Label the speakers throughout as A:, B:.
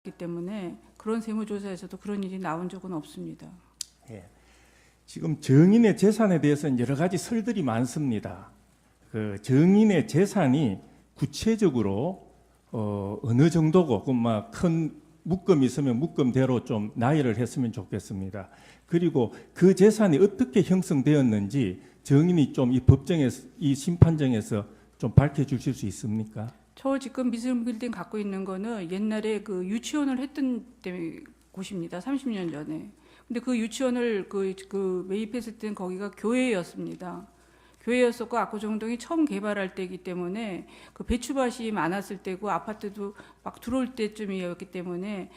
A: 때문에 그런 세무조사에서도 그런 일이 나온 적은 없습니다.
B: 예. 지금 정인의 재산에 대해서는 여러 가지 설들이 많습니다. 그 정인의 재산이 구체적으로 어느 정도고 큰 묶음이 있으면 묶음대로 좀 나열을 했으면 좋겠습니다. 그리고 그 재산이 어떻게 형성되었는지 정인이 좀 이 법정에서 이 심판정에서 좀 밝혀주실 수 있습니까?
A: 저 지금 미술빌딩 갖고 있는 거는 옛날에 그 유치원을 했던 곳입니다. 30년 전에. 근데 그 유치원을 매입했을 때는 거기가 교회였습니다. 교회였었고 압구정동이 처음 개발할 때이기 때문에 그 배추밭이 많았을 때고 아파트도 막 들어올 때쯤이었기 때문에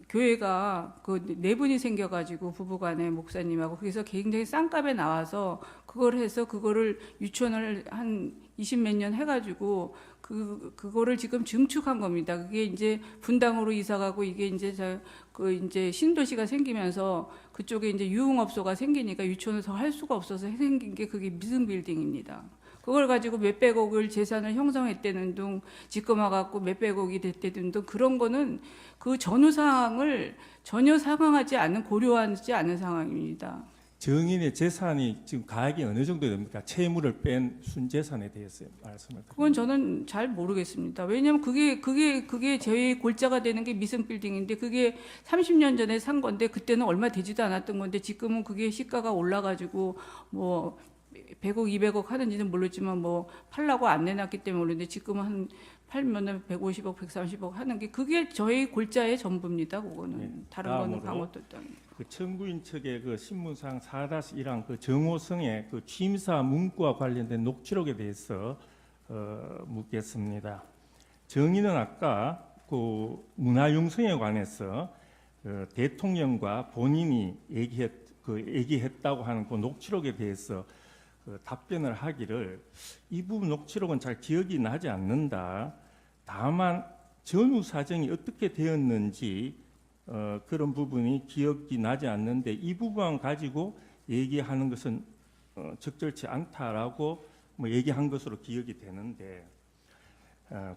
A: 교회가 네 분이 생겨가지고 부부간에 목사님하고 그래서 굉장히 싼값에 나와서 그걸 해서 그거를 유치원을 한 20몇 년 해가지고 그거를 지금 증축한 겁니다. 그게 이제 분당으로 이사가고 이게 이제 이제 신도시가 생기면서 그쪽에 이제 유흥업소가 생기니까 유치원을 더 할 수가 없어서 생긴 게 그게 미승빌딩입니다. 그걸 가지고 몇백억을 재산을 형성했다는 둥, 집금화갖고 몇백억이 됐다는 둥, 그런 거는 그 전후 사항을 전혀 상황하지 않은, 고려하지 않은 상황입니다.
B: 정인의 재산이 지금 가액이 어느 정도 됩니까? 채무를 뺀 순재산에 대해서 말씀을 드립니다.
A: 그건 저는 잘 모르겠습니다. 왜냐하면 그게 제 골자가 되는 게 미승빌딩인데 그게 30년 전에 산 건데 그때는 얼마 되지도 않았던 건데 지금은 그게 시가가 올라가지고 뭐 100억, 200억 하는지는 모르지만 뭐 팔라고 안 내놨기 때문에 모르는데 지금은 한 팔면은 150억, 130억 하는 게 그게 저희 골자의 전부입니다. 그거는
B: 네,
A: 다른 거는 아무것도 없다.
B: 그 청구인 측의 그 신문상 4-1항 그 정호성의 그 취임사 문구와 관련된 녹취록에 대해서 묻겠습니다. 정의는 아까 그 문화융성에 관해서 대통령과 본인이 얘기했다고 하는 그 녹취록에 대해서 답변을 하기를 이 부분 녹취록은 잘 기억이 나지 않는다. 다만 전후 사정이 어떻게 되었는지 그런 부분이 기억이 나지 않는데 이 부분 가지고 얘기하는 것은 적절치 않다라고 뭐 얘기한 것으로 기억이 되는데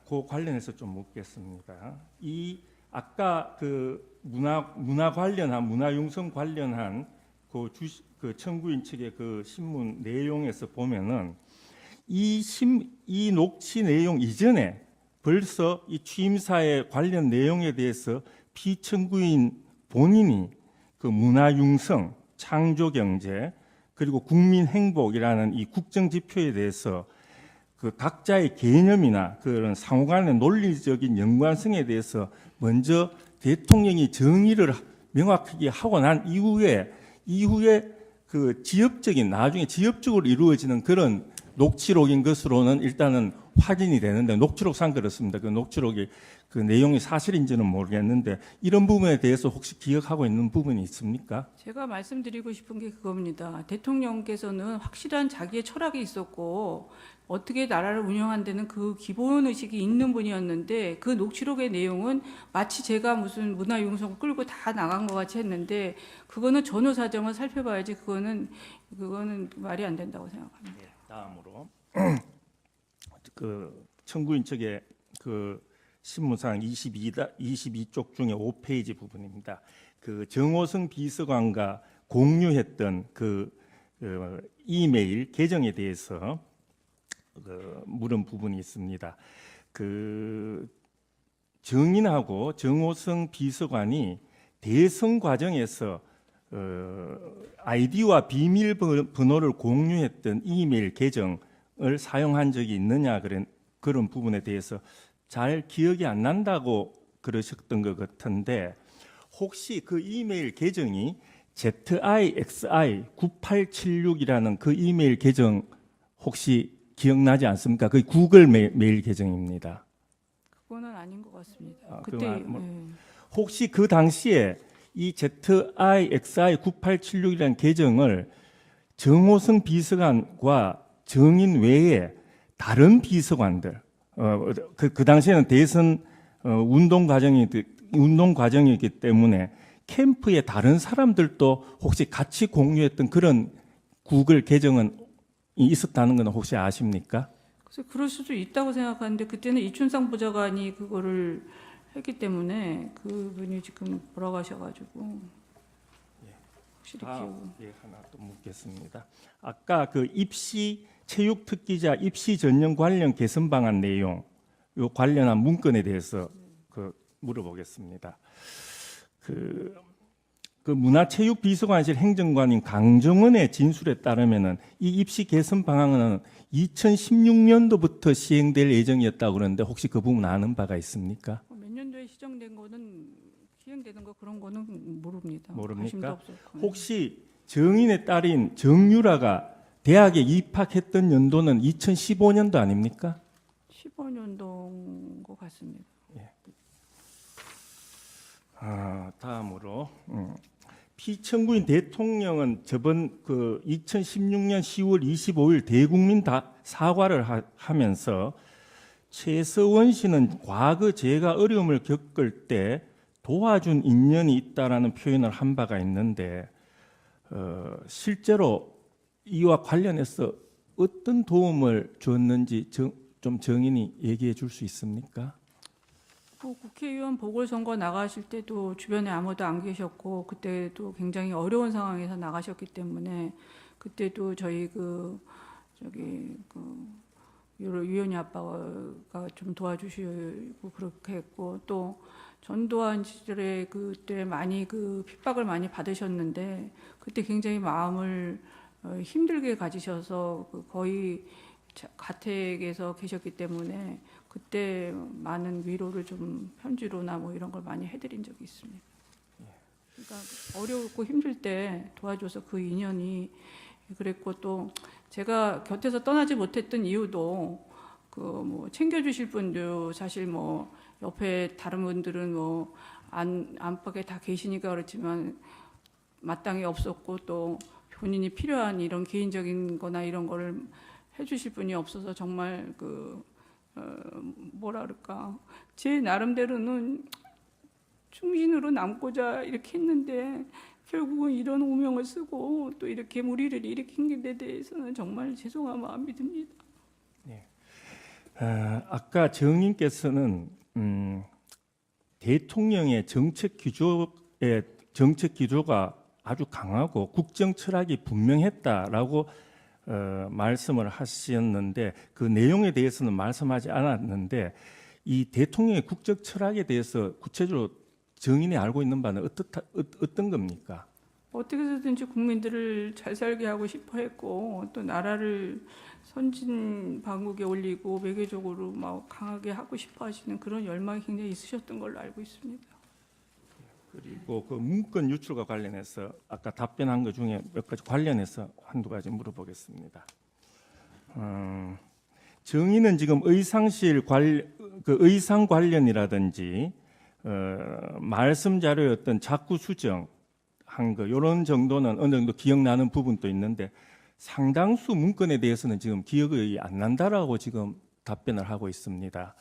B: 그 관련해서 좀 묻겠습니다. 이 아까 그 문화 관련한 문화융성 관련한 그 청구인 측의 그 신문 내용에서 보면은 이 녹취 내용 이전에 벌써 이 취임사의 관련 내용에 대해서 피청구인 본인이 그 문화융성, 창조경제 그리고 국민행복이라는 이 국정지표에 대해서 그 각자의 개념이나 그런 상호간의 논리적인 연관성에 대해서 먼저 대통령이 정의를 명확하게 하고 난 이후에 그 나중에 지엽적으로 이루어지는 그런 녹취록인 것으로는 일단은 확인이 되는데 녹취록상 그렇습니다. 그 녹취록이 그 내용이 사실인지는 모르겠는데 이런 부분에 대해서 혹시 기억하고 있는 부분이 있습니까?
A: 제가 말씀드리고 싶은 게 그겁니다. 대통령께서는 확실한 자기의 철학이 있었고 어떻게 나라를 운영한다는 그 기본 의식이 있는 분이었는데 그 녹취록의 내용은 마치 제가 무슨 문화융성을 끌고 다 나간 것 같이 했는데 그거는 전후 사정을 살펴봐야지 그거는 말이 안 된다고 생각합니다.
B: 네, 다음으로 그 청구인 측의 그 신문상 22쪽 중에 5페이지 부분입니다. 그 정호성 비서관과 공유했던 그 이메일 계정에 대해서 물은 부분이 있습니다. 그 정인하고 정호성 비서관이 대선 과정에서 아이디와 비밀번호를 공유했던 이메일 계정을 사용한 적이 있느냐 그런 부분에 대해서 잘 기억이 안 난다고 그러셨던 것 같은데 혹시 그 이메일 계정이 ZIXI9876이라는 그 이메일 계정 혹시 기억나지 않습니까? 그 구글 메일 계정입니다.
A: 그거는 아닌 것 같습니다.
B: 혹시 그 당시에 이 ZIXI9876이라는 계정을 정호성 비서관과 정인 외에 다른 비서관들 그 당시에는 대선 운동 과정이기 때문에 캠프의 다른 사람들도 혹시 같이 공유했던 그런 구글 계정은 있었다는 건 혹시 아십니까?
A: 그래서 그럴 수도 있다고 생각하는데 그때는 이춘상 보좌관이 그거를 했기 때문에 그분이 지금 돌아가셔가지고 확실히 기억.
B: 예, 하나 또 묻겠습니다. 아까 그 입시 체육 특기자 입시 전형 관련 개선 방안 내용, 요 관련한 문건에 대해서 물어보겠습니다. 그 문화체육비서관실 행정관인 강정원의 진술에 따르면은 이 입시 개선 방안은 2016년도부터 시행될 예정이었다고 그러는데 혹시 그 부분 아는 바가 있습니까?
A: 몇 년도에 시정된 거는 시행되는 거 그런 거는 모릅니다.
B: 모릅니까?
A: 관심도 없었고.
B: 혹시 정인의 딸인 정유라가 대학에 입학했던 연도는 2015년도 아닙니까?
A: 15년도인 것 같습니다.
B: 다음으로 피청구인 대통령은 저번 그 2016년 10월 25일 대국민 사과를 하면서 최서원 씨는 과거 제가 어려움을 겪을 때 도와준 인연이 있다라는 표현을 한 바가 있는데 실제로 이와 관련해서 어떤 도움을 줬는지 좀 정인이 얘기해 줄 수 있습니까?
A: 국회의원 보궐선거 나가실 때도 주변에 아무도 안 계셨고 그때도 굉장히 어려운 상황에서 나가셨기 때문에 그때도 저희 유연희 아빠가 좀 도와주시고 그렇게 했고 또 전두환 시절에 그때 많이 핍박을 많이 받으셨는데 그때 굉장히 마음을 힘들게 가지셔서 거의 가택에서 계셨기 때문에 그때 많은 위로를 좀 편지로나 뭐 이런 걸 많이 해드린 적이 있습니다. 그러니까 어렵고 힘들 때 도와줘서 그 인연이 그랬고 또 제가 곁에서 떠나지 못했던 이유도 뭐 챙겨주실 분도 사실 뭐 옆에 다른 분들은 뭐 안팎에 다 계시니까 그렇지만 마땅히 없었고 또 본인이 필요한 이런 개인적인 거나 이런 거를 해주실 분이 없어서 정말 뭐라 그럴까 제 나름대로는 충신으로 남고자 이렇게 했는데 결국은 이런 오명을 쓰고 또 이렇게 무리를 일으킨 데 대해서는 정말 죄송한 마음이 듭니다.
B: 네. 아까 정인께서는 대통령의 정책 기조가 아주 강하고 국정 철학이 분명했다라고 말씀을 하셨는데 그 내용에 대해서는 말씀하지 않았는데 이 대통령의 국정 철학에 대해서 구체적으로 정인이 알고 있는 바는 어떤 겁니까?
A: 어떻게 해서든지 국민들을 잘 살게 하고 싶어 했고 또 나라를 선진 방국에 올리고 외교적으로 막 강하게 하고 싶어 하시는 그런 열망이 굉장히 있으셨던 걸로 알고 있습니다.
B: 그리고 그 문건 유출과 관련해서 아까 답변한 것 중에 몇 가지 관련해서 한두 가지 물어보겠습니다. 정의는 지금 의상 관련이라든지 말씀 자료의 어떤 자꾸 수정한 거 이런 정도는 어느 정도 기억나는 부분도 있는데 상당수 문건에 대해서는 지금 기억이 안 난다라고 지금 답변을 하고 있습니다.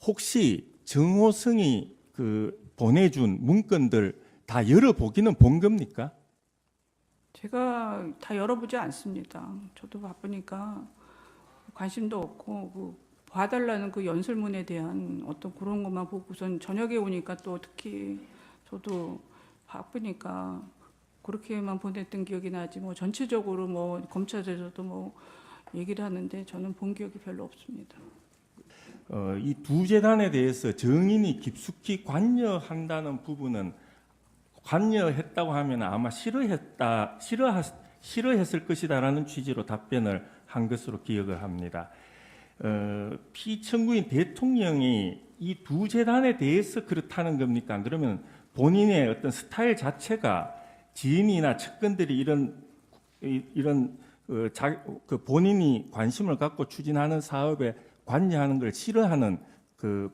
B: 혹시 정호성이 보내준 문건들 다 열어보기는 본 겁니까?
A: 제가 다 열어보지 않습니다. 저도 바쁘니까 관심도 없고 봐달라는 그 연설문에 대한 어떤 그런 것만 보고선 저녁에 오니까 또 특히 저도 바쁘니까 그렇게만 보냈던 기억이 나지 뭐 전체적으로 뭐 검찰에서도 뭐 얘기를 하는데 저는 본 기억이 별로 없습니다.
B: 이 두 재단에 대해서 정인이 깊숙이 관여한다는 부분은 관여했다고 하면 아마 싫어했을 것이다라는 취지로 답변을 한 것으로 기억을 합니다. 피청구인 대통령이 이 두 재단에 대해서 그렇다는 겁니까? 그러면 본인의 어떤 스타일 자체가 지인이나 측근들이 이런 본인이 관심을 갖고 추진하는 사업에 관여하는 걸 싫어하는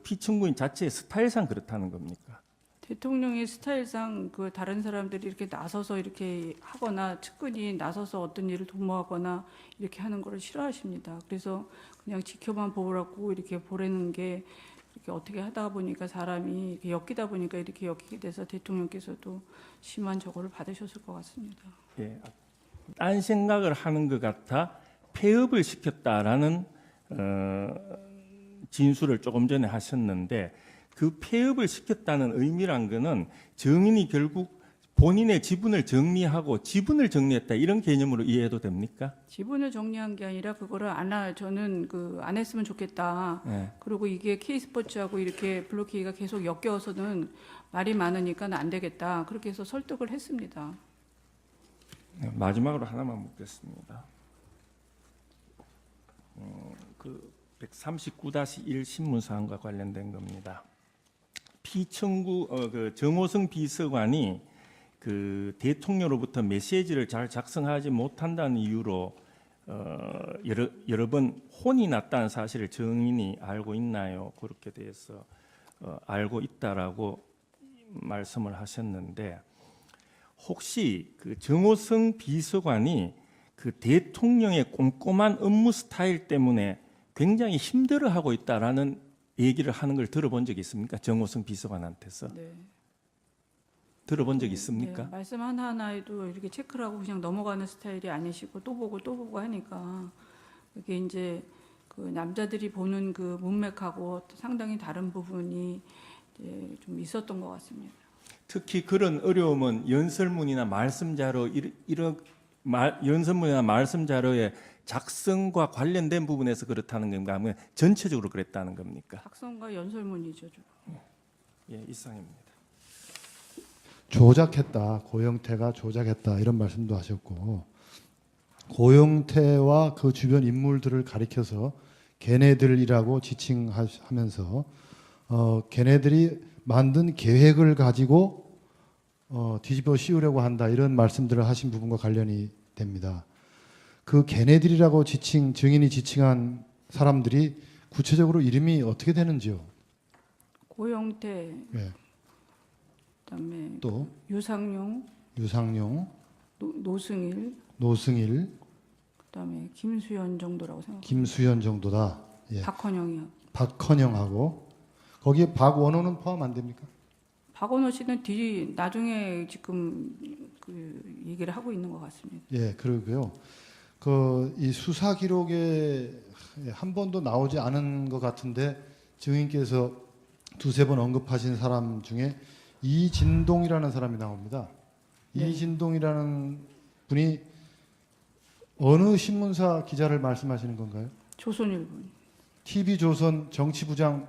B: 피청구인 자체의 스타일상 그렇다는 겁니까?
A: 대통령의 스타일상 다른 사람들이 이렇게 나서서 이렇게 하거나 측근이 나서서 어떤 일을 도모하거나 이렇게 하는 거를 싫어하십니다. 그래서 그냥 지켜만 보라고 이렇게 보내는 게 이렇게 어떻게 하다 보니까 사람이 이렇게 엮이다 보니까 이렇게 엮이게 돼서 대통령께서도 심한 저거를 받으셨을 것 같습니다.
B: 딴 생각을 하는 것 같아 폐업을 시켰다라는 진술을 조금 전에 하셨는데 그 폐업을 시켰다는 의미란 거는 증인이 결국 본인의 지분을 정리하고 지분을 정리했다 이런 개념으로 이해해도 됩니까?
A: 지분을 정리한 게 아니라 그거를 저는 안 했으면 좋겠다.
B: 네.
A: 그리고 이게 K스포츠하고 이렇게 블루케이가 계속 엮여서는 말이 많으니까 안 되겠다. 그렇게 해서 설득을 했습니다.
B: 네, 마지막으로 하나만 묻겠습니다. 그 139-1 신문사항과 관련된 겁니다. 피청구 그 정호성 비서관이 그 대통령으로부터 메시지를 잘 작성하지 못한다는 이유로 여러 번 혼이 났다는 사실을 증인이 알고 있나요? 그렇게 돼서 알고 있다라고 말씀을 하셨는데 혹시 그 정호성 비서관이 그 대통령의 꼼꼼한 업무 스타일 때문에 굉장히 힘들어하고 있다라는 얘기를 하는 걸 들어본 적이 있습니까? 정호성 비서관한테서
A: 네.
B: 들어본 적 있습니까?
A: 네, 말씀 하나하나에도 이렇게 체크를 하고 그냥 넘어가는 스타일이 아니시고 또 보고 하니까 그게 이제 그 남자들이 보는 그 문맥하고 상당히 다른 부분이 이제 좀 있었던 것 같습니다.
B: 특히 그런 어려움은 연설문이나 말씀 자료 연설문이나 말씀 자료의 작성과 관련된 부분에서 그렇다는 건가 하면 전체적으로 그랬다는 겁니까?
A: 작성과 연설문이죠.
B: 예, 이상입니다.
C: 조작했다. 고영태가 조작했다. 이런 말씀도 하셨고 고영태와 그 주변 인물들을 가리켜서 걔네들이라고 지칭하면서 걔네들이 만든 계획을 가지고 뒤집어 씌우려고 한다. 이런 말씀들을 하신 부분과 관련이 됩니다. 그 걔네들이라고 증인이 지칭한 사람들이 구체적으로 이름이 어떻게 되는지요?
A: 고영태,
C: 네.
A: 그다음에
C: 또
A: 유상용, 노승일, 그다음에 김수현 정도라고 생각합니다.
C: 김수현 정도다. 예.
A: 박헌영이요.
C: 박헌영하고 거기에 박원호는 포함 안 됩니까?
A: 박원호 씨는 나중에 지금 그 얘기를 하고 있는 것 같습니다.
C: 예, 그러고요. 이 수사 기록에 한 번도 나오지 않은 것 같은데 증인께서 두세 번 언급하신 사람 중에 이진동이라는 사람이 나옵니다.
A: 네.
C: 이진동이라는 분이 어느 신문사 기자를 말씀하시는 건가요?
A: 조선일보.
C: TV조선 정치부장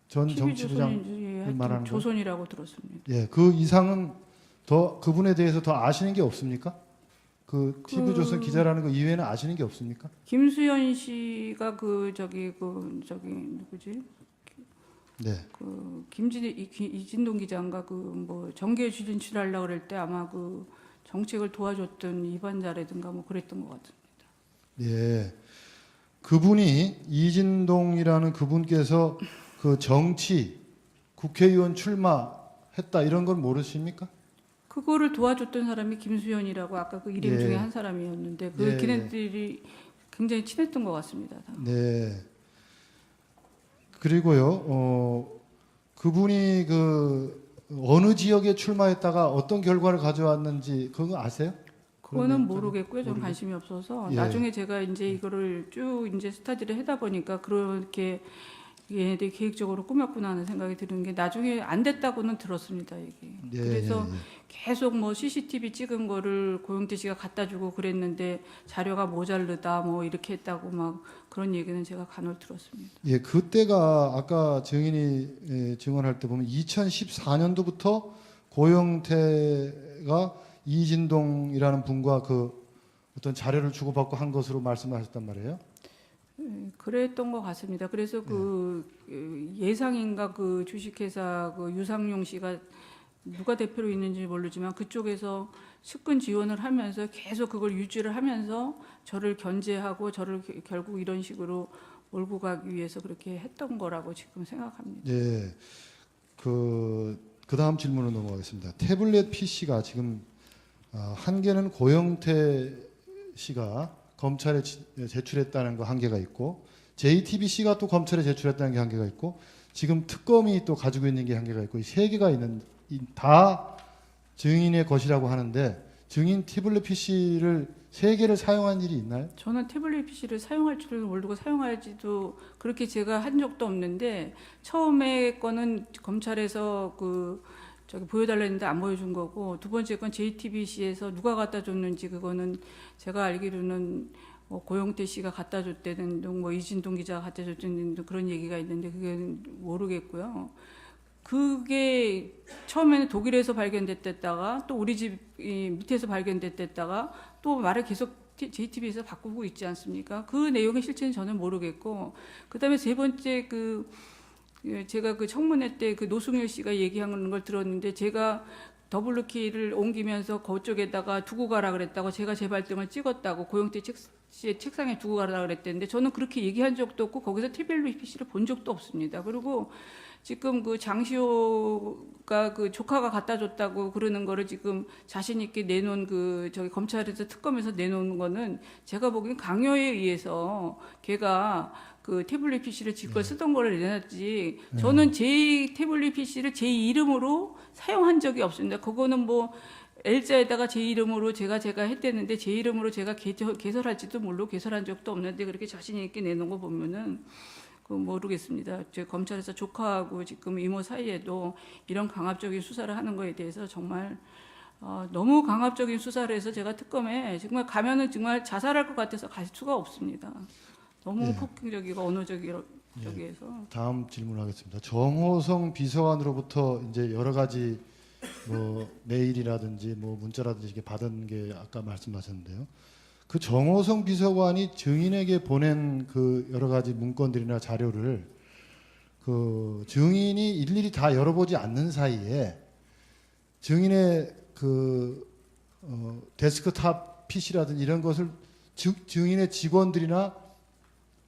C: 전 정치부장 말하는 거?
A: 조선이라고 들었습니다.
C: 예, 그 이상은 더 그분에 대해서 더 아시는 게 없습니까? 그 TV조선 기자라는 거 이외에는 아시는 게 없습니까?
A: 김수현 씨가 누구지?
C: 네.
A: 이진동 기자인가 뭐 정계 진출하려고 그럴 때 아마 그 정책을 도와줬던 이반자라든가 뭐 그랬던 것 같습니다.
C: 예. 그분이 이진동이라는 그분께서 그 정치 국회의원 출마했다 이런 건 모르십니까?
A: 그거를 도와줬던 사람이 김수현이라고 아까 그 이름
C: 예.
A: 중에 한 사람이었는데
C: 예.
A: 걔네들이 굉장히 친했던 것 같습니다.
C: 네. 그리고요, 그분이 어느 지역에 출마했다가 어떤 결과를 가져왔는지 그거 아세요?
A: 그거는 모르겠고요. 좀 관심이 없어서
C: 예.
A: 나중에 제가 이제 이거를 쭉 이제 스터디를 하다 보니까 그렇게 얘네들이 계획적으로 꾸몄구나 하는 생각이 드는 게 나중에 안 됐다고는 들었습니다. 이게.
C: 예,
A: 그래서
C: 예, 예.
A: 계속 뭐 CCTV 찍은 거를 고영태 씨가 갖다 주고 그랬는데 자료가 모자르다 뭐 이렇게 했다고 막 그런 얘기는 제가 간혹 들었습니다.
C: 예, 그때가 아까 증인이 증언할 때 보면 2014년도부터 고영태가 이진동이라는 분과 그 어떤 자료를 주고받고 한 것으로 말씀하셨단 말이에요.
A: 그랬던 것 같습니다. 그래서 그 예상인가 그 주식회사 그 유상용 씨가 누가 대표로 있는지 모르지만 그쪽에서 측근 지원을 하면서 계속 그걸 유지를 하면서 저를 견제하고 저를 결국 이런 식으로 몰고 가기 위해서 그렇게 했던 거라고 지금 생각합니다.
C: 예. 그 다음 질문으로 넘어가겠습니다. 태블릿 PC가 지금 한 개는 고영태 씨가 검찰에 제출했다는 거 한 개가 있고 JTBC가 또 검찰에 제출했다는 게 한 개가 있고 지금 특검이 또 가지고 있는 게 한 개가 있고 이 세 개가 있는 다 증인의 것이라고 하는데 증인 태블릿 PC를 3개를 사용한 일이 있나요?
A: 저는 태블릿 PC를 사용할 줄을 모르고 사용하지도 그렇게 제가 한 적도 없는데 처음에 거는 검찰에서 저기 보여달라 했는데 안 보여준 거고 두 번째 건 JTBC에서 누가 갖다 줬는지 그거는 제가 알기로는 고영태 씨가 갖다 줬다는 뭐 이진동 기자가 갖다 줬다는 그런 얘기가 있는데 그게 모르겠고요. 그게 처음에는 독일에서 발견됐다가 또 우리 집 밑에서 발견됐다가 또 말을 계속 JTBC에서 바꾸고 있지 않습니까? 그 내용의 실체는 저는 모르겠고 그다음에 세 번째 제가 그 청문회 때 그 노승일 씨가 얘기하는 걸 들었는데 제가 더블루키를 옮기면서 그쪽에다가 두고 가라 그랬다고 제가 제 발등을 찍었다고 고영태 씨의 책상에 두고 가라 그랬는데 저는 그렇게 얘기한 적도 없고 거기서 태블릿 PC를 본 적도 없습니다. 그리고 지금 그 장시호가 그 조카가 갖다 줬다고 그러는 거를 지금 자신 있게 내놓은 저기 검찰에서 특검에서 내놓은 거는 제가 보기엔 강요에 의해서 걔가 그 태블릿 PC를 지껏 쓰던 거를 내놨지. 저는 제 태블릿 PC를 제 이름으로 사용한 적이 없습니다. 그거는 뭐 L자에다가 제 이름으로 제가 했대는데 제 이름으로 제가 개설할지도 모르고 개설한 적도 없는데 그렇게 자신 있게 내놓은 거 보면은 모르겠습니다. 제 검찰에서 조카하고 지금 이모 사이에도 이런 강압적인 수사를 하는 거에 대해서 정말 너무 강압적인 수사를 해서 제가 특검에 정말 가면은 정말 자살할 것 같아서 갈 수가 없습니다. 너무 폭행적이고 언어적이해서.
C: 다음 질문하겠습니다. 정호성 비서관으로부터 이제 여러 가지 뭐 메일이라든지 뭐 문자라든지 이렇게 받은 게 아까 말씀하셨는데요. 그 정호성 비서관이 증인에게 보낸 그 여러 가지 문건들이나 자료를 그 증인이 일일이 다 열어보지 않는 사이에 증인의 데스크탑 PC라든지 이런 것을 증인의 직원들이나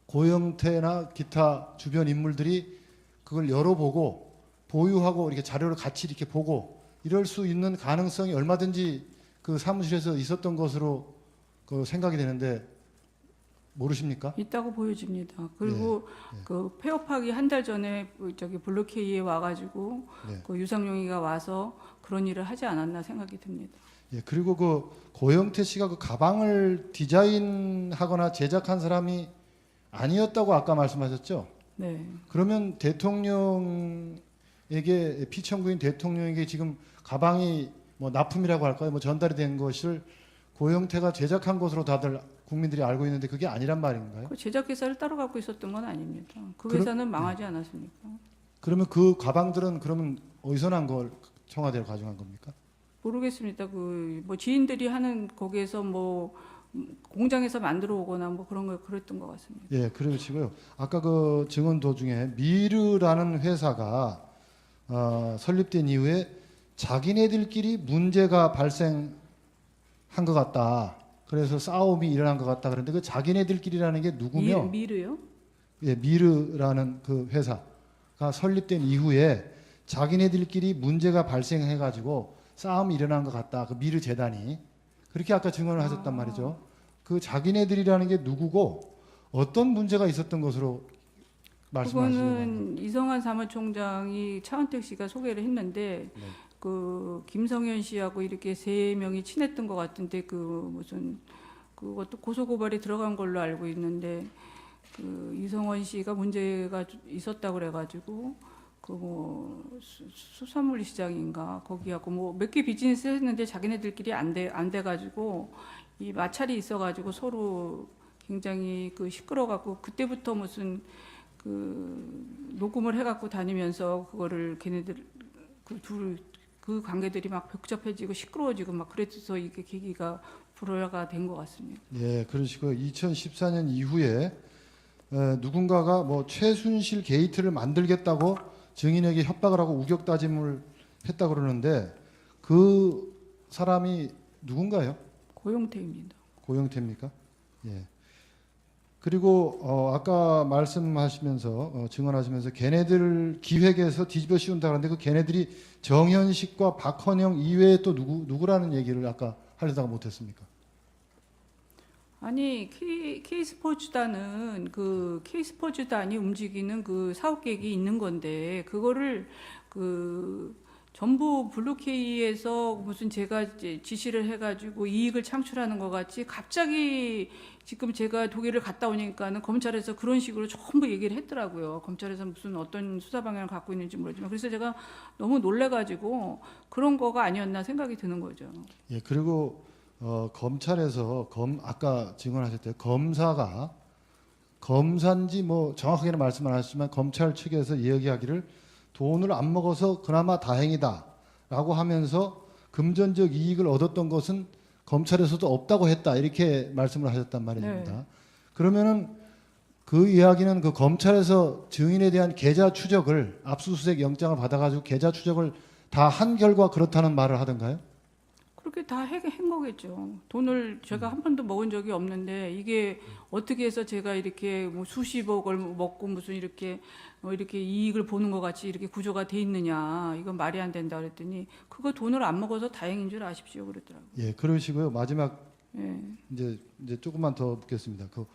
C: 고영태나 기타 주변 인물들이 그걸 열어보고 보유하고 이렇게 자료를 같이 이렇게 보고 이럴 수 있는 가능성이 얼마든지 그 사무실에서 있었던 것으로 생각이 되는데 모르십니까?
A: 있다고 보여집니다. 그리고 그 폐업하기 한 달 전에 저기 블루케이에 와가지고 그 유상용이가 와서 그런 일을 하지 않았나 생각이 듭니다.
C: 예, 그리고 그 고영태 씨가 그 가방을 디자인하거나 제작한 사람이 아니었다고 아까 말씀하셨죠?
A: 네.
C: 그러면 대통령에게 피청구인 대통령에게 지금 가방이 뭐 납품이라고 할까요? 뭐 전달이 된 것을 고영태가 제작한 것으로 다들 국민들이 알고 있는데 그게 아니란 말인가요?
A: 그 제작 회사를 따로 갖고 있었던 건 아닙니다. 그 회사는 망하지 않았습니까?
C: 그러면 그 가방들은 그러면 어디서 난 걸 청와대로 가져간 겁니까?
A: 모르겠습니다. 뭐 지인들이 하는 거기에서 뭐 공장에서 만들어 오거나 뭐 그런 걸 그랬던 것 같습니다.
C: 예, 그러시고요. 아까 그 증언 도중에 미르라는 회사가 설립된 이후에 자기네들끼리 문제가 발생한 것 같다. 그래서 싸움이 일어난 것 같다. 그런데 그 자기네들끼리라는 게 누구며?
A: 미르요?
C: 예, 미르라는 그 회사가 설립된 이후에 자기네들끼리 문제가 발생해가지고 싸움이 일어난 것 같다. 그 미르 재단이 그렇게 아까 증언을 하셨단 말이죠. 그 자기네들이라는 게 누구고 어떤 문제가 있었던 것으로 말씀하시는 건가요?
A: 그거는 이성환 사무총장이 차은택 씨가 소개를 했는데 그 김성현 씨하고 이렇게 세 명이 친했던 것 같은데 그것도 고소고발이 들어간 걸로 알고 있는데 그 이성원 씨가 문제가 있었다고 그래가지고 수산물 시장인가 거기하고 뭐 몇 개 비즈니스 했는데 자기네들끼리 안 돼가지고 이 마찰이 있어가지고 서로 굉장히 시끄러워갖고 그때부터 무슨 녹음을 해갖고 다니면서 그거를 걔네들 그 관계들이 막 복잡해지고 시끄러워지고 막 그래서 이게 계기가 불화가 된 것 같습니다.
C: 예, 그러시고요. 2014년 이후에 누군가가 뭐 최순실 게이트를 만들겠다고 증인에게 협박을 하고 우격다짐을 했다 그러는데 그 사람이 누군가요?
A: 고용태입니다.
C: 고영태입니까? 예. 그리고 아까 말씀하시면서 증언하시면서 걔네들 기획에서 뒤집어 씌운다 그러는데 그 걔네들이 정현식과 박헌영 이외에 또 누구라는 얘기를 아까 하려다가 못했습니까?
A: 아니 K스포츠단은 K스포츠단이 움직이는 그 사업 계획이 있는 건데 그거를 전부 블루케이에서 무슨 제가 이제 지시를 해가지고 이익을 창출하는 것 같이 갑자기 지금 제가 독일을 갔다 오니까는 검찰에서 그런 식으로 전부 얘기를 했더라고요. 검찰에서 무슨 어떤 수사 방향을 갖고 있는지 모르지만 그래서 제가 너무 놀래가지고 그런 거가 아니었나 생각이 드는 거죠.
C: 예, 그리고 검찰에서 아까 증언하셨대요. 검사가 검사인지 뭐 정확하게는 말씀 안 하셨지만 검찰 측에서 이야기하기를 돈을 안 먹어서 그나마 다행이다라고 하면서 금전적 이익을 얻었던 것은 검찰에서도 없다고 했다 이렇게 말씀을 하셨단 말입니다.
A: 네.
C: 그러면은 그 이야기는 그 검찰에서 증인에 대한 계좌 추적을 압수수색 영장을 받아가지고 계좌 추적을 다 한 결과 그렇다는 말을 하던가요?
A: 그렇게 다 한 거겠죠. 돈을 제가 한 번도 먹은 적이 없는데 이게 어떻게 해서 제가 이렇게 뭐 수십억을 먹고 무슨 이렇게 이렇게 이익을 보는 것 같이 이렇게 구조가 돼 있느냐. 이건 말이 안 된다 그랬더니 그거 돈을 안 먹어서 다행인 줄 아십시오 그러더라고요.
C: 예, 그러시고요. 마지막
A: 예.
C: 이제 조금만 더 묻겠습니다. 그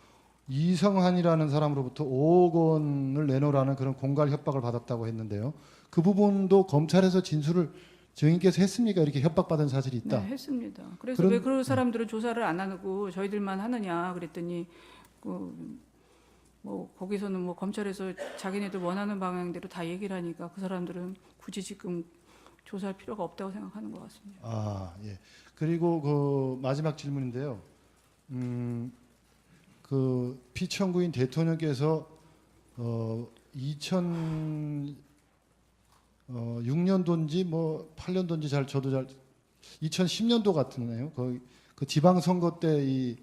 C: 이성한이라는 사람으로부터 5억 원을 내놓으라는 그런 공갈 협박을 받았다고 했는데요. 그 부분도 검찰에서 진술을 증인께서 했습니까? 이렇게 협박받은 사실이 있다.
A: 네, 했습니다. 그래서
C: 그럼-
A: 왜 그런 사람들은 조사를 안 하고 저희들만 하느냐 그랬더니 뭐 거기서는 뭐 검찰에서 자기네들 원하는 방향대로 다 얘기를 하니까 그 사람들은 굳이 지금 조사할 필요가 없다고 생각하는 것 같습니다.
C: 아, 예. 그리고 그 마지막 질문인데요. 그 피청구인 대통령께서 2006년도인지 뭐 8년도인지 저도 잘 2010년도 같은데요. 그 지방선거 때 이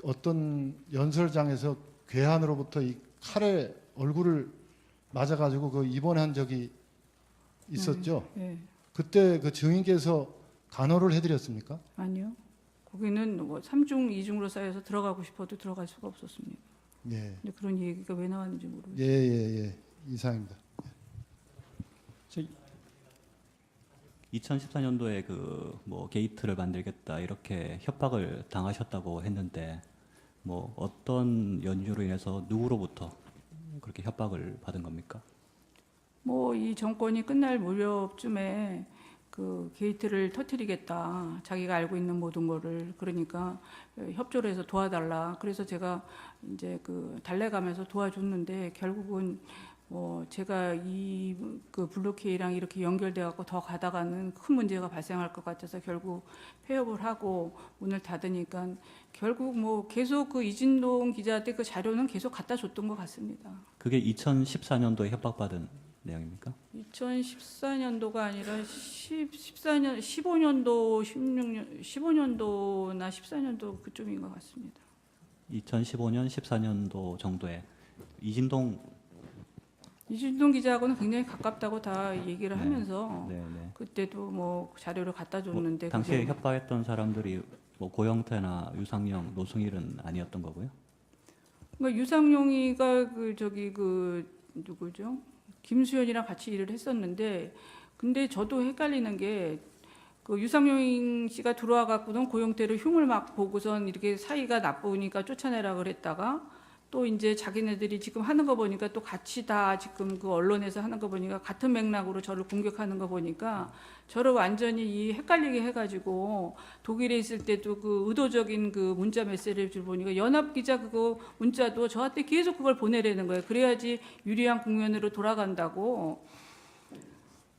C: 어떤 연설장에서 괴한으로부터 이 칼에 얼굴을 맞아가지고 그 입원한 적이 있었죠.
A: 예.
C: 그때 그 증인께서 간호를 해드렸습니까?
A: 아니요. 거기는 뭐 3중, 2중으로 쌓여서 들어가고 싶어도 들어갈 수가 없었습니다.
C: 예,
A: 근데 그런 얘기가 왜 나왔는지 모르겠어요.
C: 예. 이상입니다.
D: 2014년도에 그 뭐 게이트를 만들겠다 이렇게 협박을 당하셨다고 했는데 뭐 어떤 연유로 인해서 누구로부터 그렇게 협박을 받은 겁니까?
A: 뭐 이 정권이 끝날 무렵쯤에 그 게이트를 터뜨리겠다. 자기가 알고 있는 모든 거를 그러니까 협조를 해서 도와달라. 그래서 제가 이제 그 달래가면서 도와줬는데 결국은 뭐 제가 이 그 블루케이랑 이렇게 연결돼 갖고 더 가다가는 큰 문제가 발생할 것 같아서 결국 폐업을 하고 문을 닫으니까 결국 뭐 계속 그 이진동 기자한테 그 자료는 계속 갖다 줬던 것 같습니다.
D: 그게 2014년도에 협박받은 내용입니까?
A: 2014년도가 아니라 14년, 15년도, 16년, 15년도나 14년도 그쪽인 것 같습니다.
D: 2015년, 14년도 정도에 이진동
A: 이준동 기자하고는 굉장히 가깝다고 다 얘기를
D: 네.
A: 하면서
D: 네.
A: 그때도 뭐 자료를 갖다 줬는데
D: 당시에
A: 그게
D: 협박했던 사람들이 뭐 고영태나 유상영, 노승일은 아니었던 거고요.
A: 그러니까 유상용이가 그 저기 그 누구죠? 김수현이랑 같이 일을 했었는데 근데 저도 헷갈리는 게 그 유상용 씨가 들어와 갖고는 고용태를 흉을 막 보고선 이렇게 사이가 나쁘니까 쫓아내라 그랬다가 또 이제 자기네들이 지금 하는 거 보니까 또 같이 다 지금 그 언론에서 하는 거 보니까 같은 맥락으로 저를 공격하는 거 보니까 저를 완전히 이 헷갈리게 해가지고 독일에 있을 때도 그 의도적인 그 문자 메시지를 보니까 연합 기자 그거 문자도 저한테 계속 그걸 보내라는 거예요. 그래야지 유리한 국면으로 돌아간다고.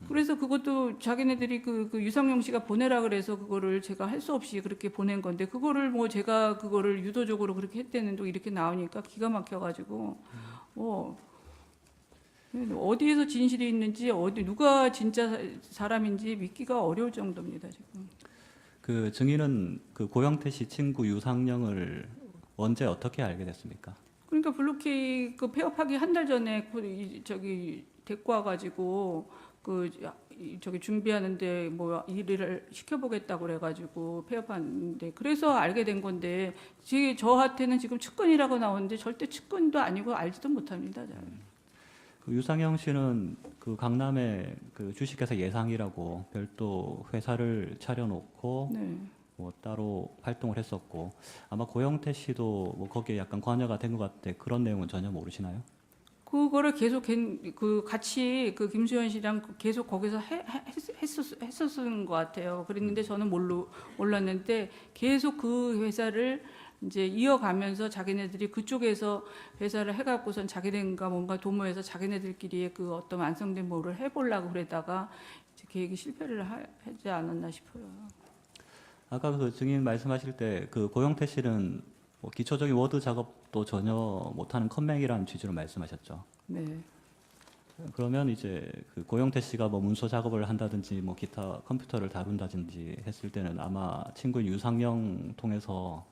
A: 그래서 그것도 자기네들이 그 유상용 씨가 보내라 그래서 그거를 제가 할 수 없이 그렇게 보낸 건데 그거를 뭐 제가 그거를 유도적으로 그렇게 했다는 도 이렇게 나오니까 기가 막혀가지고 뭐 어디에서 진실이 있는지 어디 누가 진짜 사람인지 믿기가 어려울 정도입니다 지금.
D: 그 증인은 그 고영태 씨 친구 유상영을 언제 어떻게 알게 됐습니까?
A: 그러니까 블루케이 그 폐업하기 한 달 전에 저기 데리고 와가지고 저기 준비하는데 뭐 일을 시켜보겠다고 그래가지고 폐업하는데 그래서 알게 된 건데 저한테는 지금 측근이라고 나오는데 절대 측근도 아니고 알지도 못합니다. 잘.
D: 그 유상영 씨는 그 강남에 그 주식회사 예상이라고 별도 회사를 차려놓고
A: 네.
D: 뭐 따로 활동을 했었고 아마 고영태 씨도 뭐 거기에 약간 관여가 된 것 같은데 그런 내용은 전혀 모르시나요?
A: 그거를 계속 그 같이 그 김수현 씨랑 계속 거기서 했었는 것 같아요. 그랬는데 저는 몰랐는데 계속 그 회사를 이제 이어가면서 자기네들이 그쪽에서 회사를 해갖고선 자기네가 뭔가 도모해서 자기네들끼리의 그 어떤 완성된 뭐를 해보려고 그러다가 이제 계획이 실패를 하지 않았나 싶어요.
D: 아까 그 증인 말씀하실 때 그 고영태 씨는 뭐 기초적인 워드 작업도 전혀 못하는 컴맹이라는 취지로 말씀하셨죠.
A: 네.
D: 그러면 이제 그 고영태 씨가 뭐 문서 작업을 한다든지 뭐 기타 컴퓨터를 다룬다든지 했을 때는 아마 친구인 유상영 통해서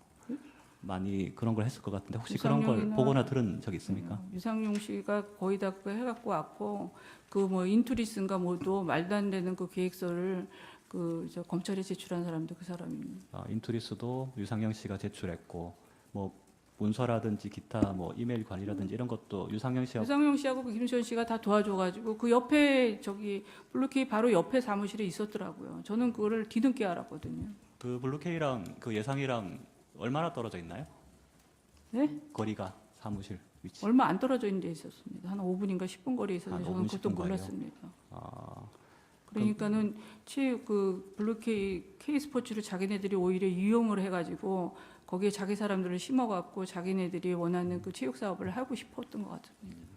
D: 많이 그런 걸 했을 것 같은데 혹시 그런 걸
A: 유상영이나
D: 보거나 들은 적 있습니까?
A: 유상용 씨가 거의 다 그거 해갖고 왔고 그 뭐 인투리스인가 뭐도 말도 안 되는 그 계획서를 그 저 검찰에 제출한 사람도 그 사람입니다.
D: 인투리스도 유상영 씨가 제출했고 뭐 문서라든지 기타 뭐 이메일 관리라든지 이런 것도 유상영 씨하고
A: 유상용 씨하고 그 김수현 씨가 다 도와줘가지고 그 옆에 저기 블루케이 바로 옆에 사무실에 있었더라고요. 저는 그거를 뒤늦게 알았거든요.
D: 그 블루케이랑 그 예상이랑 얼마나 떨어져 있나요?
A: 네?
D: 거리가 사무실 위치.
A: 얼마 안 떨어져 있는 데 있었습니다. 한 5분인가 10분 거리에 있었는데
D: 한
A: 저는
D: 5분,
A: 그것도
D: 10분 거리요?
A: 몰랐습니다.
D: 아,
A: 그러니까는 그 블루케이 K스포츠를 자기네들이 오히려 이용을 해가지고 거기에 자기 사람들을 심어갖고 자기네들이 원하는 그 체육 사업을 하고 싶었던 것 같습니다.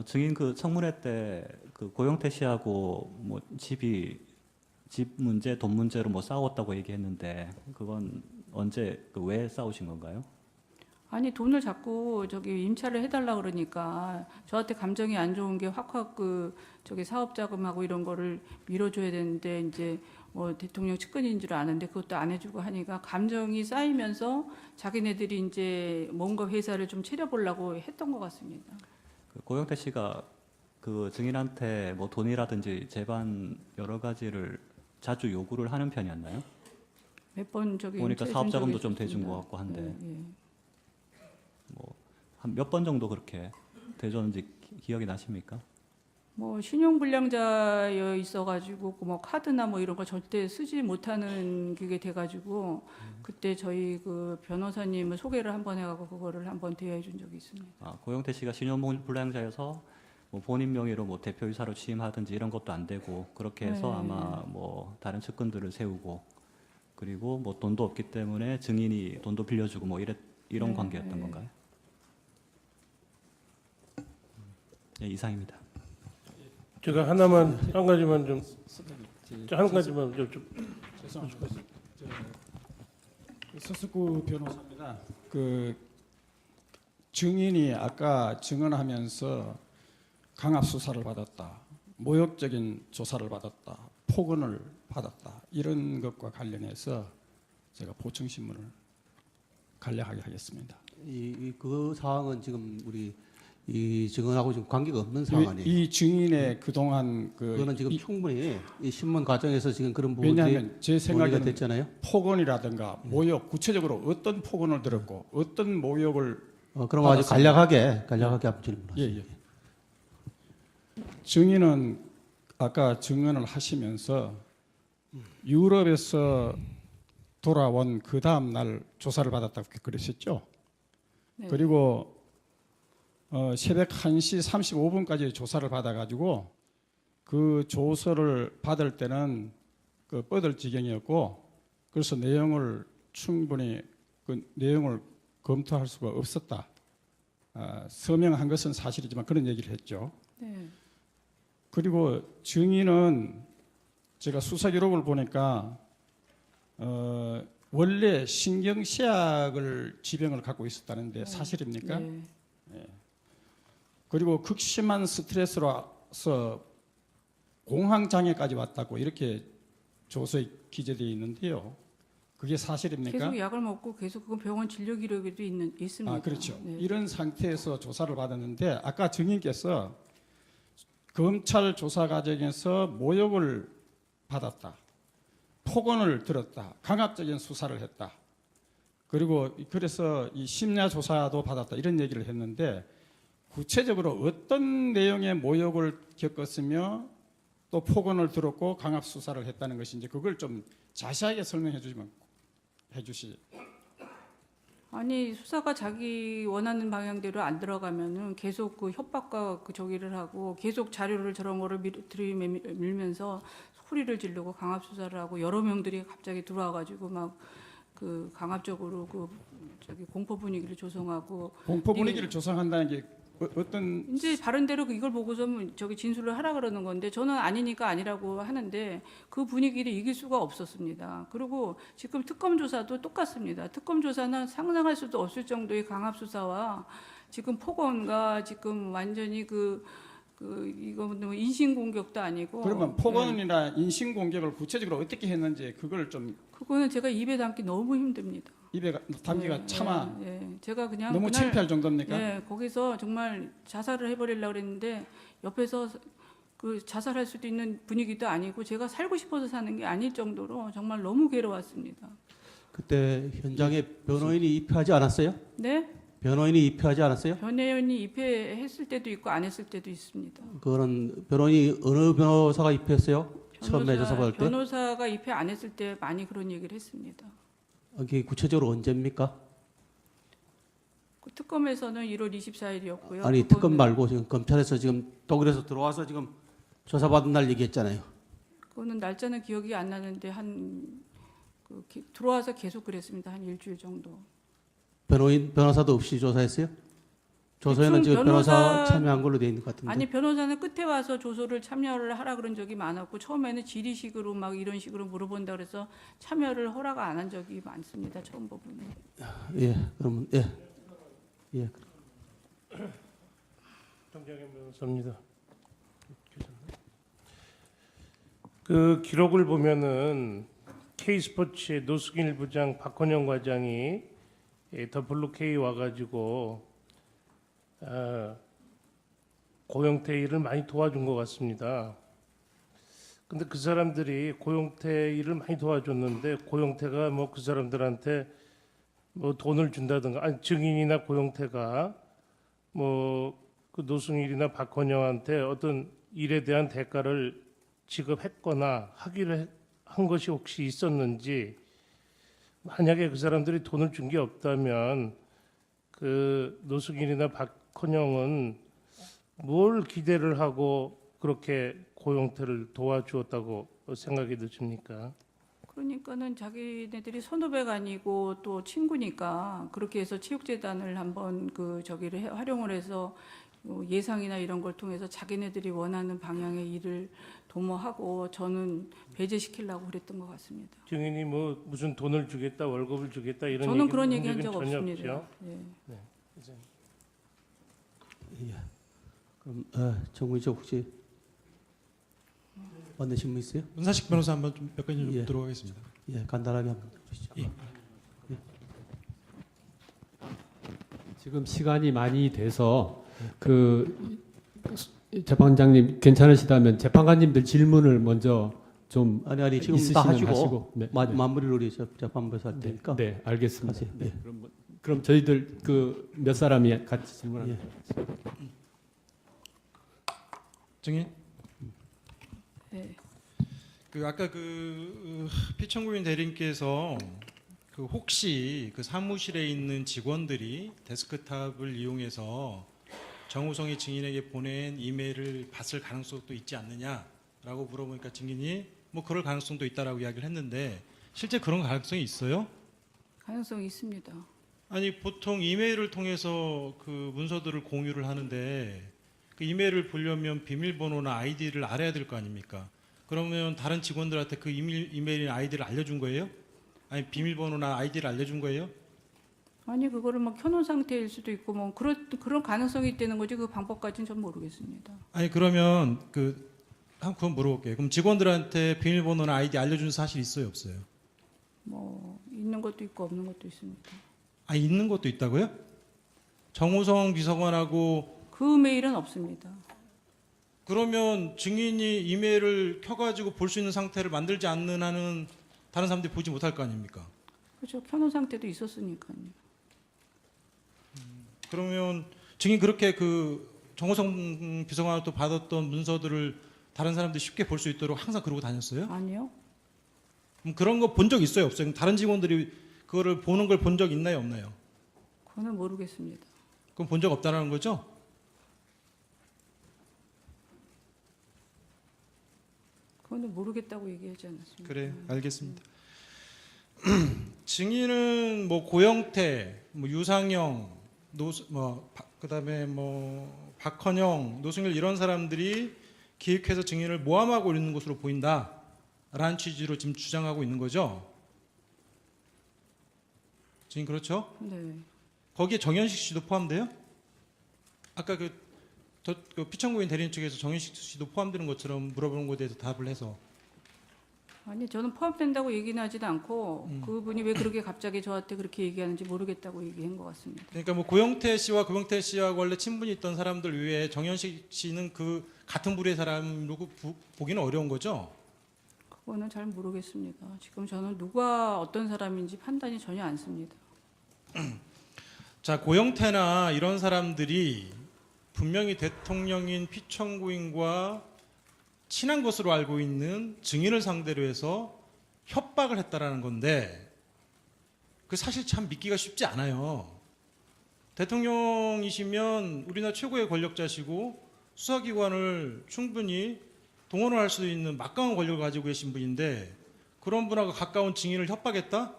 D: 증인 그 청문회 때 그 고영태 씨하고 뭐 집 문제, 돈 문제로 뭐 싸웠다고 얘기했는데 그건 언제 그 왜 싸우신 건가요?
A: 아니 돈을 자꾸 저기 임차를 해달라 그러니까 저한테 감정이 안 좋은 게 확 그 저기 사업 자금하고 이런 거를 밀어줘야 되는데 이제 뭐 대통령 측근인 줄 아는데 그것도 안 해주고 하니까 감정이 쌓이면서 자기네들이 이제 뭔가 회사를 좀 차려보려고 했던 것 같습니다.
D: 그 고영태 씨가 그 증인한테 뭐 돈이라든지 재반 여러 가지를 자주 요구를 하는 편이었나요?
A: 몇 번 저기
D: 보니까
A: 임차해
D: 사업
A: 준
D: 자금도
A: 적이
D: 좀 대준
A: 있었습니다.
D: 것 같고 한데
A: 예, 예.
D: 한 몇 번 정도 그렇게 대줬는지 기억이 나십니까?
A: 뭐 신용불량자여 있어가지고 뭐 카드나 뭐 이런 거 절대 쓰지 못하는 그게 돼가지고 그때 저희 그 변호사님을 소개를 한번 해가고 그거를 한번 대여해 준 적이 있습니다.
D: 고영태 씨가 신용불량자여서 뭐 본인 명의로 뭐 대표이사로 취임하든지 이런 것도 안 되고 그렇게 해서
A: 네.
D: 아마 뭐 다른 측근들을 세우고 그리고 뭐 돈도 없기 때문에 증인이 돈도 빌려주고 뭐 이런
A: 네,
D: 관계였던
A: 네.
D: 건가요? 예, 이상입니다.
E: 제가 한 가지만 좀
F: 죄송합니다. 서석구 변호사입니다. 그 증인이 아까 증언하면서 강압 수사를 받았다, 모욕적인 조사를 받았다, 폭언을 받았다 이런 것과 관련해서 제가 보충 신문을 간략하게 하겠습니다.
G: 그 사항은 지금 우리 이 증언하고 지금 관계가 없는 상황 아니에요.
F: 이 증인의 그동안
G: 그거는 지금 충분히 이 신문 과정에서 지금 그런 부분들이
F: 왜냐하면 제
G: 논의가
F: 생각에는
G: 됐잖아요.
F: 폭언이라든가 모욕, 구체적으로 어떤 폭언을 들었고 어떤 모욕을
G: 그럼 아주 간략하게 한번 질문하세요.
F: 예. 증인은 아까 증언을 하시면서 유럽에서 돌아온 그 다음 날 조사를 받았다고 그러셨죠?
A: 네.
F: 그리고 새벽 1시 35분까지 조사를 받아가지고 그 조서를 받을 때는 그 뻗을 지경이었고 그래서 내용을 충분히 그 내용을 검토할 수가 없었다. 서명한 것은 사실이지만 그런 얘기를 했죠.
A: 네.
F: 그리고 증인은 제가 수사 기록을 보니까 원래 신경쇠약을 지병을 갖고 있었다는데 사실입니까?
A: 네.
F: 그리고 극심한 스트레스로서 공황 장애까지 왔다고 이렇게 조서에 기재되어 있는데요. 그게 사실입니까?
A: 계속 약을 먹고 계속 그 병원 진료 기록에도 있습니다.
F: 그렇죠.
A: 네.
F: 이런 상태에서 조사를 받았는데 아까 증인께서 검찰 조사 과정에서 모욕을 받았다, 폭언을 들었다, 강압적인 수사를 했다. 그리고 그래서 이 심야 조사도 받았다 이런 얘기를 했는데 구체적으로 어떤 내용의 모욕을 겪었으며 또 폭언을 들었고 강압 수사를 했다는 것인지 그걸 좀 자세하게 설명해 주시면 해주시.
A: 아니 수사가 자기 원하는 방향대로 안 들어가면은 계속 그 협박과 그 저기를 하고 계속 자료를 저런 거를 들이밀면서 소리를 지르고 강압 수사를 하고 여러 명들이 갑자기 들어와가지고 막 그 강압적으로 그 저기 공포 분위기를 조성하고
F: 공포 분위기를 조성한다는 게 어떤
A: 이제 바른대로 이걸 보고서 저기 진술을 하라 그러는 건데 저는 아니니까 아니라고 하는데 그 분위기를 이길 수가 없었습니다. 그리고 지금 특검 조사도 똑같습니다. 특검 조사는 상상할 수도 없을 정도의 강압 수사와 지금 폭언과 지금 완전히 이거는 인신 공격도 아니고
F: 그러면 폭언이나 인신 공격을 구체적으로 어떻게 했는지 그걸 좀
A: 그거는 제가 입에 담기 너무 힘듭니다.
F: 입에 담기가
A: 예,
F: 차마
A: 제가 그냥
F: 너무
A: 그날
F: 창피할 정도입니까?
A: 거기서 정말 자살을 해버리려고 그랬는데 옆에서 그 자살할 수도 있는 분위기도 아니고 제가 살고 싶어서 사는 게 아닐 정도로 정말 너무 괴로웠습니다.
G: 그때 현장에 변호인이 입회하지 않았어요?
A: 네?
G: 변호인이 입회하지 않았어요?
A: 변호인이 입회했을 때도 있고 안 했을 때도 있습니다.
G: 그거는 변호인이 어느 변호사가 입회했어요? 처음에 조사받을 때?
A: 변호사가 입회 안 했을 때 많이 그런 얘기를 했습니다.
G: 이게 구체적으로 언제입니까?
A: 그 특검에서는 1월 24일이었고요.
G: 아니 특검 말고 지금 검찰에서 지금 독일에서 들어와서 지금 조사받은 날 얘기했잖아요.
A: 그거는 날짜는 기억이 안 나는데 들어와서 계속 그랬습니다. 한 일주일 정도.
G: 변호사도 없이 조사했어요? 조사에는 지금 변호사 참여한 걸로 돼 있는 것 같은데.
A: 아니 변호사는 끝에 와서 조소를 참여를 하라 그런 적이 많았고 처음에는 질의식으로 막 이런 식으로 물어본다 그래서 참여를 허락 안 한 적이 많습니다. 처음 부분에.
G: 예, 그러면 예.
E: 정장현 변호사입니다. 그 기록을 보면은 K스포츠의 노승일 부장, 박헌영 과장이 더블루K 와가지고 고영태 일을 많이 도와준 것 같습니다. 근데 그 사람들이 고영태 일을 많이 도와줬는데 고영태가 뭐 그 사람들한테 뭐 돈을 준다든가 아니 증인이나 고영태가 뭐 그 노승일이나 박헌영한테 어떤 일에 대한 대가를 지급했거나 하기로 한 것이 혹시 있었는지 만약에 그 사람들이 돈을 준 게 없다면 그 노승일이나 박헌영은 뭘 기대를 하고 그렇게 고영태를 도와주었다고 생각이 드십니까?
A: 그러니까는 자기네들이 선후배가 아니고 또 친구니까 그렇게 해서 체육재단을 한번 활용을 해서 예상이나 이런 걸 통해서 자기네들이 원하는 방향의 일을 도모하고 저는 배제시키려고 그랬던 것 같습니다.
E: 증인이 뭐 무슨 돈을 주겠다, 월급을 주겠다 이런
A: 저는 그런 얘기 한
E: 적은
A: 적
E: 전혀
A: 없습니다.
E: 없죠.
A: 예.
G: 그럼 정문희 혹시 만드신 분 있어요?
H: 문사식 변호사 한번 좀 몇 가지 좀
G: 예.
H: 들어가겠습니다.
G: 예, 간단하게 한번 해주시죠.
I: 지금 시간이 많이 돼서 재판장님 괜찮으시다면 재판관님들 질문을 먼저 좀
G: 아니 지금
I: 있으시면
G: 다 하시고,
I: 하시고. 네.
G: 마무리를 우리 재판부에서 할 테니까.
I: 네, 알겠습니다.
G: 하세요.
I: 네. 그럼 저희들 몇 사람이 같이 질문합니다.
H: 증인.
A: 네.
H: 아까 피청구인 대리인께서 혹시 사무실에 있는 직원들이 데스크탑을 이용해서 정우성이 증인에게 보낸 이메일을 봤을 가능성도 있지 않느냐라고 물어보니까 증인이 뭐 그럴 가능성도 있다라고 이야기를 했는데 실제 그런 가능성이 있어요?
A: 가능성이 있습니다.
H: 아니 보통 이메일을 통해서 그 문서들을 공유를 하는데 그 이메일을 보려면 비밀번호나 아이디를 알아야 될 거 아닙니까? 그러면 다른 직원들한테 그 이메일 아이디를 알려준 거예요? 아니 비밀번호나 아이디를 알려준 거예요?
A: 아니 그거를 막 켜놓은 상태일 수도 있고 뭐 그런 가능성이 있다는 거지 그 방법까지는 전 모르겠습니다.
H: 아니 그러면 그건 물어볼게요. 그럼 직원들한테 비밀번호나 아이디 알려준 사실 있어요, 없어요?
A: 뭐 있는 것도 있고 없는 것도 있습니다.
H: 아 있는 것도 있다고요? 정우성 비서관하고
A: 그 메일은 없습니다.
H: 그러면 증인이 이메일을 켜가지고 볼 수 있는 상태를 만들지 않는 한은 다른 사람들이 보지 못할 거 아닙니까?
A: 그렇죠. 켜놓은 상태도 있었으니까요.
H: 그러면 증인 그렇게 정호성 비서관으로부터 받았던 문서들을 다른 사람들이 쉽게 볼 수 있도록 항상 그러고 다녔어요?
A: 아니요.
H: 그럼 그런 거 본 적 있어요, 없어요? 다른 직원들이 그거를 보는 걸 본 적 있나요, 없나요?
A: 그거는 모르겠습니다.
H: 그럼 본 적 없다라는 거죠?
A: 그거는 모르겠다고 얘기하지 않았습니다.
H: 그래, 알겠습니다. 증인은 뭐 고영태, 뭐 유상영, 그다음에 뭐 박헌영, 노승일 이런 사람들이 기획해서 증인을 모함하고 있는 것으로 보인다라는 취지로 지금 주장하고 있는 거죠. 증인 그렇죠?
A: 네.
H: 거기에 정현식 씨도 포함돼요? 아까 그 피청구인 대리인 측에서 정현식 씨도 포함되는 것처럼 물어보는 것에 대해서 답을 해서
A: 아니 저는 포함된다고 얘기는 하지도 않고 그분이 왜 그렇게 갑자기 저한테 그렇게 얘기하는지 모르겠다고 얘기한 것 같습니다.
H: 그러니까 뭐 고영태 씨와 고영태 씨하고 원래 친분이 있던 사람들 외에 정현식 씨는 그 같은 부류의 사람으로 보기는 어려운 거죠?
A: 그거는 잘 모르겠습니다. 지금 저는 누가 어떤 사람인지 판단이 전혀 안 씁니다.
H: 자, 고영태나 이런 사람들이 분명히 대통령인 피청구인과 친한 것으로 알고 있는 증인을 상대로 해서 협박을 했다라는 건데 그 사실 참 믿기가 쉽지 않아요. 대통령이시면 우리나라 최고의 권력자시고 수사기관을 충분히 동원을 할 수도 있는 막강한 권력을 가지고 계신 분인데 그런 분하고 가까운 증인을 협박했다?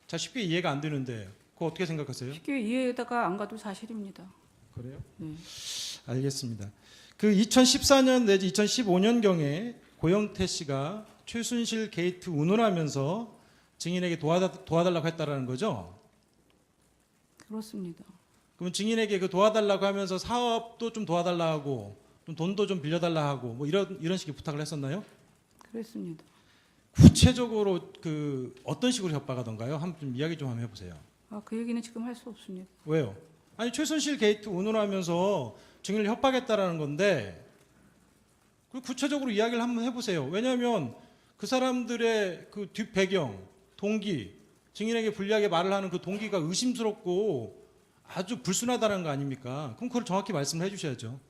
H: 자, 쉽게 이해가 안 되는데 그거 어떻게 생각하세요?
A: 쉽게 이해가 안 가도 사실입니다.
H: 그래요?
A: 네.
H: 알겠습니다. 그 2014년 내지 2015년경에 고영태 씨가 최순실 게이트 운운하면서 증인에게 도와달라고 했다라는 거죠?
A: 그렇습니다.
H: 그럼 증인에게 그 도와달라고 하면서 사업도 좀 도와달라 하고 좀 돈도 좀 빌려달라 하고 뭐 이런 식의 부탁을 했었나요?
A: 그랬습니다.
H: 구체적으로 그 어떤 식으로 협박하던가요? 한번 좀 이야기 좀 한번 해보세요.
A: 그 얘기는 지금 할 수 없습니다.
H: 왜요? 아니 최순실 게이트 운운하면서 증인을 협박했다라는 건데 그 구체적으로 이야기를 한번 해보세요. 왜냐하면 그 사람들의 그 뒷배경, 동기, 증인에게 불리하게 말을 하는 그 동기가 의심스럽고 아주 불순하다는 거 아닙니까? 그럼 그걸 정확히 말씀을 해주셔야죠.